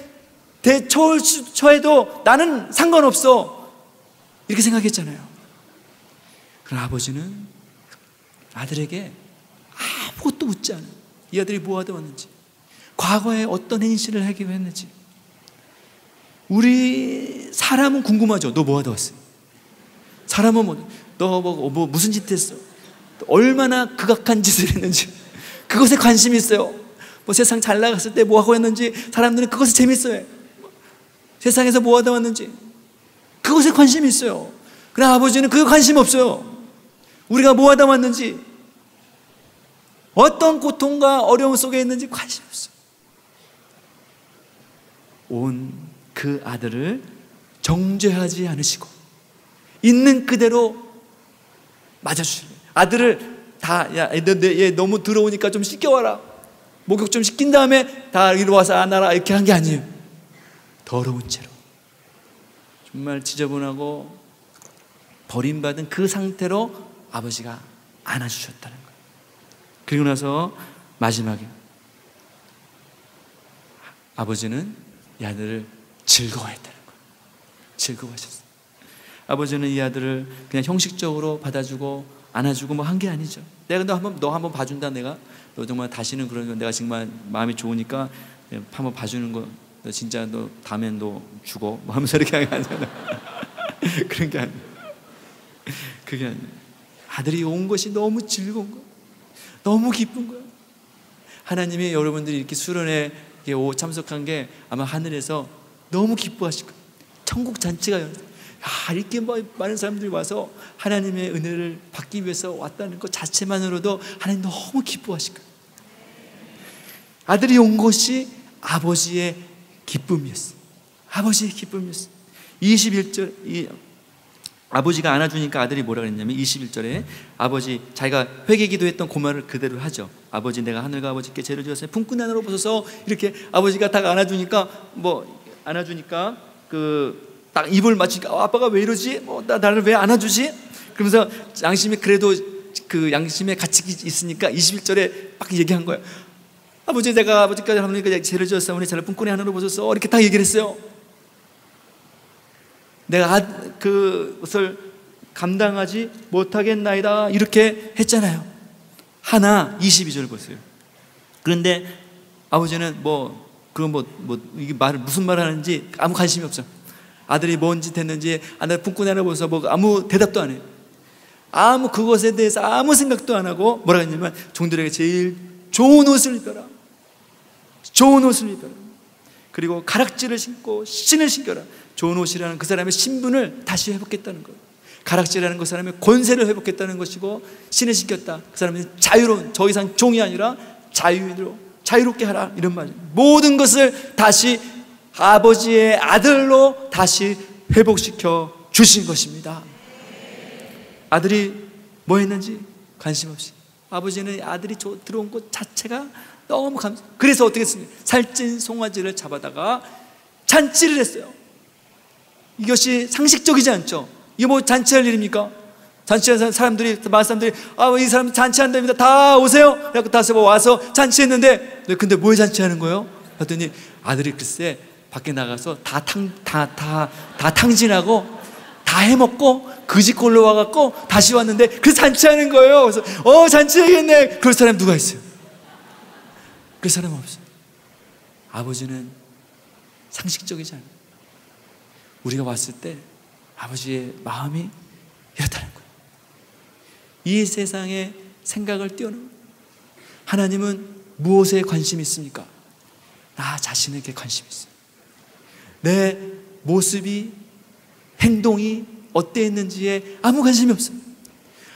처해도 나는 상관없어, 이렇게 생각했잖아요. 그러나 아버지는 아들에게 아무것도 묻지 않은, 이 아들이 뭐하다 왔는지, 과거에 어떤 행실을 하기로 했는지. 우리 사람은 궁금하죠. 너 뭐하다 왔어? 사람은 너 무슨 짓 했어? 얼마나 극악한 짓을 했는지 그것에 관심이 있어요. 뭐 세상 잘 나갔을 때 뭐하고 했는지 사람들은 그것이 재밌어요. 세상에서 뭐하다 왔는지 그것에 관심이 있어요. 그러나 아버지는 그거 관심 없어요. 우리가 뭐하다 왔는지, 어떤 고통과 어려움 속에 있는지 관심 없어요. 온 그 아들을 정죄하지 않으시고 있는 그대로 맞아주시는 거예요. 아들을 얘 너무 더러우니까 좀 씻겨와라, 목욕 좀 시킨 다음에 다 이리 와서 안아라, 이렇게 한 게 아니에요. 더러운 채로 정말 지저분하고 버림받은 그 상태로 아버지가 안아주셨다는 거예요. 그리고 나서 마지막에 아버지는 이 아들을 즐거워했다는 거예요. 즐거워하셨어요. 아버지는 이 아들을 그냥 형식적으로 받아주고 안아주고 뭐 한 게 아니죠. 내가 너 한번 봐준다. 내가 너 정말 다시는 그런 거, 내가 정말 마음이 좋으니까 한번 봐주는 거, 너 진짜 너 다음엔 너 죽어 뭐 하면서 이렇게 하는 게 아니잖아. 그런 게 아니에요. 그게 아니에요. 아들이 온 것이 너무 즐거운 거예요. 너무 기쁜 거예요. 하나님이 여러분들이 이렇게 수련회 참석한 게 아마 하늘에서 너무 기뻐하실 거예요. 천국 잔치가 이렇게 많은 사람들이 와서 하나님의 은혜를 받기 위해서 왔다는 것 자체만으로도 하나님 너무 기뻐하실 거예요. 아들이 온 것이 아버지의 기쁨이었어요. 아버지의 기쁨이었어요. 21절, 아버지가 안아주니까 아들이 뭐라 그랬냐면 21절에 아버지, 자기가 회개 기도했던 그 말을 그대로 하죠. 아버지, 내가 하늘과 아버지께 죄를 지었으니 품꾼 하나로 보소서, 이렇게 아버지가 딱 안아주니까 딱 입을 맞추니까 아빠가 왜 이러지? 나를 왜 안아주지? 그러면서 양심이, 그래도 그 양심에 가책이 있으니까 21절에 막 얘기한 거예요. 아버지, 내가 아버지까지 하나님께 죄를 지었사오니 저를 품꾼의 하나로 보소서, 이렇게 딱 얘기를 했어요. 내가 그것을 감당하지 못하겠나이다, 이렇게 했잖아요. 하나 22절 보세요. 그런데 아버지는 이게 무슨 말 하는지 아무 관심이 없어요. 아들이 뭔 짓 했는지 아들 품고 내려보서 뭐 아무 대답도 안 해요. 아무 그것에 대해서 아무 생각도 안 하고 뭐라 했냐면 종들에게 제일 좋은 옷을 입혀라. 좋은 옷을 입혀라. 그리고 가락지를 신고 신을 신겨라. 좋은 옷이라는 그 사람의 신분을 다시 회복했다는 거예요. 가락지라는 그 사람의 권세를 회복했다는 것이고, 신을 신겼다. 그 사람은 자유로운, 더 이상 종이 아니라 자유롭게 하라, 이런 말이에요. 모든 것을 다시 아버지의 아들로 다시 회복시켜 주신 것입니다. 아들이 뭐 했는지 관심 없이, 아버지는 아들이 들어온 것 자체가 너무 그래서 어떻게 했습니까? 살찐 송아지를 잡아다가 잔치를 했어요. 이것이 상식적이지 않죠? 이게 뭐 잔치할 일입니까? 잔치하는 사람들이, 마을 사람들이, 이 사람 잔치한답니다. 다 오세요. 그래서 다 와서 잔치했는데, 근데 뭐 잔치하는 거예요? 그랬더니 아들이 글쎄 밖에 나가서 다 탕진하고 다 해먹고 그 집 골로 와갖고 다시 왔는데 그 잔치하는 거예요. 그래서 잔치하겠네. 그럴 사람 누가 있어요? 그럴 사람 없어요. 아버지는 상식적이지 않아요. 우리가 왔을 때 아버지의 마음이 이렇다는 거예요. 이 세상의 생각을 뛰어넘는, 하나님은 무엇에 관심이 있습니까? 나 자신에게 관심이 있어요. 내 모습이, 행동이 어땠는지에 아무 관심이 없어요.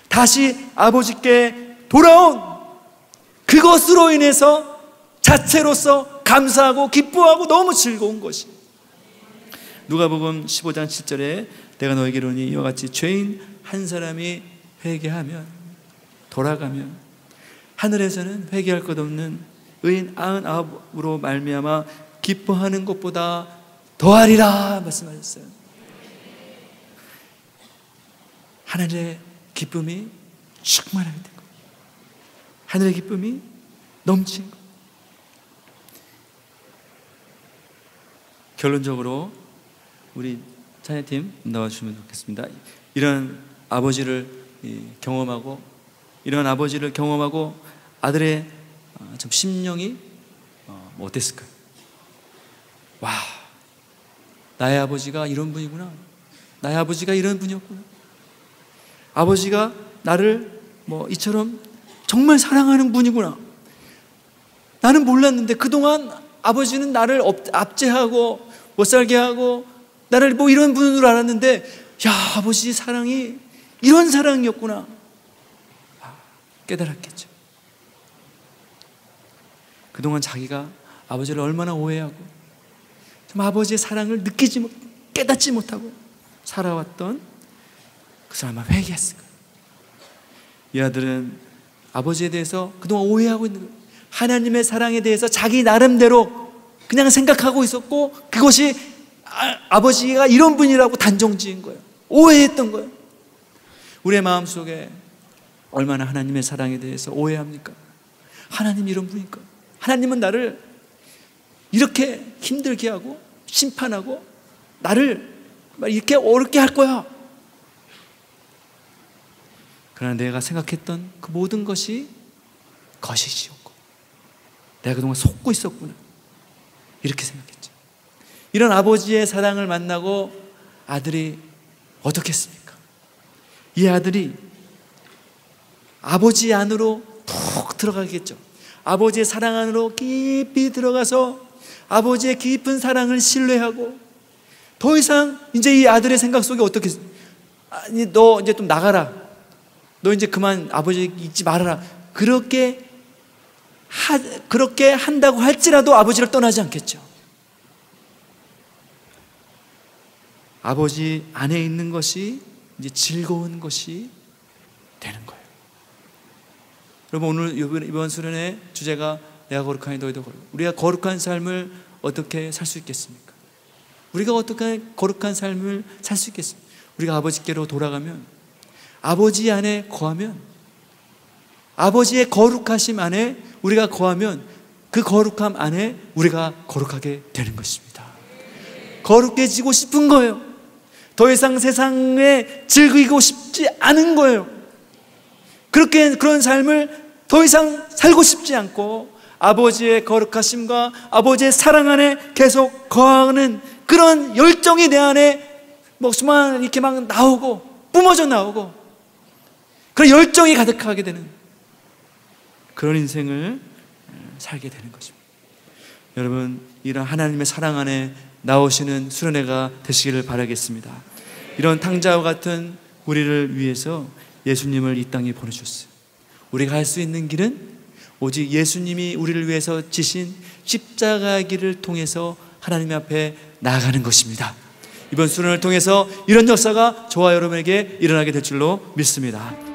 다시 아버지께 돌아온 그것으로 인해서 자체로서 감사하고 기뻐하고 너무 즐거운 것이. 누가복음 15장 7절에 내가 너에게 이르노니 이와 같이 죄인 한 사람이 회개하면, 돌아가면 하늘에서는 회개할 것 없는 의인 99으로 말미암아 기뻐하는 것보다 더하리라 말씀하셨어요. 하늘의 기쁨이 충만하게 된 거예요. 하늘의 기쁨이 넘치는 거예요. 결론적으로 우리 찬양팀 나와주시면 좋겠습니다. 이런 아버지를 경험하고, 이런 아버지를 경험하고 아들의 좀 심령이 어땠을까요? 와, 나의 아버지가 이런 분이구나. 나의 아버지가 이런 분이었구나. 아버지가 나를 이처럼 정말 사랑하는 분이구나. 나는 몰랐는데 그동안 아버지는 나를 압제하고 못살게 하고 나를 이런 분으로 알았는데, 야, 아버지 사랑이 이런 사랑이었구나. 깨달았겠죠. 그동안 자기가 아버지를 얼마나 오해하고 좀 아버지의 사랑을 깨닫지 못하고 살아왔던 그 사람은 회개했을 거예요. 이 아들은 아버지에 대해서 그동안 오해하고 있는 거예요. 하나님의 사랑에 대해서 자기 나름대로 그냥 생각하고 있었고, 그것이 아버지가 이런 분이라고 단정 지은 거예요. 오해했던 거예요. 우리의 마음속에 얼마나 하나님의 사랑에 대해서 오해합니까? 하나님 이런 분이니까, 하나님은 나를 이렇게 힘들게 하고 심판하고 나를 이렇게 어렵게 할 거야. 그러나 내가 생각했던 그 모든 것이 거짓이었고 내가 그동안 속고 있었구나, 이렇게 생각했죠. 이런 아버지의 사랑을 만나고 아들이 어떻게 했습니까? 이 아들이 아버지 안으로 푹 들어가겠죠. 아버지의 사랑 안으로 깊이 들어가서 아버지의 깊은 사랑을 신뢰하고, 더 이상 이제 이 아들의 생각 속에 어떻게, 아니 너 이제 좀 나가라, 너 이제 그만 아버지 잊지 말아라, 그렇게 한다고 할지라도 아버지를 떠나지 않겠죠. 아버지 안에 있는 것이 이제 즐거운 것이 되는 거예요. 여러분, 오늘 이번 수련의 주제가 내가 거룩하니 너희도 거룩. 우리가 거룩한 삶을 어떻게 살 수 있겠습니까? 우리가 어떻게 거룩한 삶을 살 수 있겠습니까? 우리가 아버지께로 돌아가면, 아버지 안에 거하면, 아버지의 거룩하심 안에 우리가 거하면 그 거룩함 안에 우리가 거룩하게 되는 것입니다. 거룩해지고 싶은 거예요. 더 이상 세상에 즐기고 싶지 않은 거예요. 그런 삶을 더 이상 살고 싶지 않고 아버지의 거룩하심과 아버지의 사랑 안에 계속 거하는 그런 열정이 내 안에 수만 이렇게 막 나오고 뿜어져 나오고 그런 열정이 가득하게 되는 그런 인생을 살게 되는 것입니다. 여러분, 이런 하나님의 사랑 안에 나오시는 수련회가 되시기를 바라겠습니다. 이런 탕자와 같은 우리를 위해서 예수님을 이 땅에 보내주셨어요. 우리가 할 수 있는 길은 오직 예수님이 우리를 위해서 지신 십자가의 길을 통해서 하나님 앞에 나아가는 것입니다. 이번 수련을 통해서 이런 역사가 저와 여러분에게 일어나게 될 줄로 믿습니다.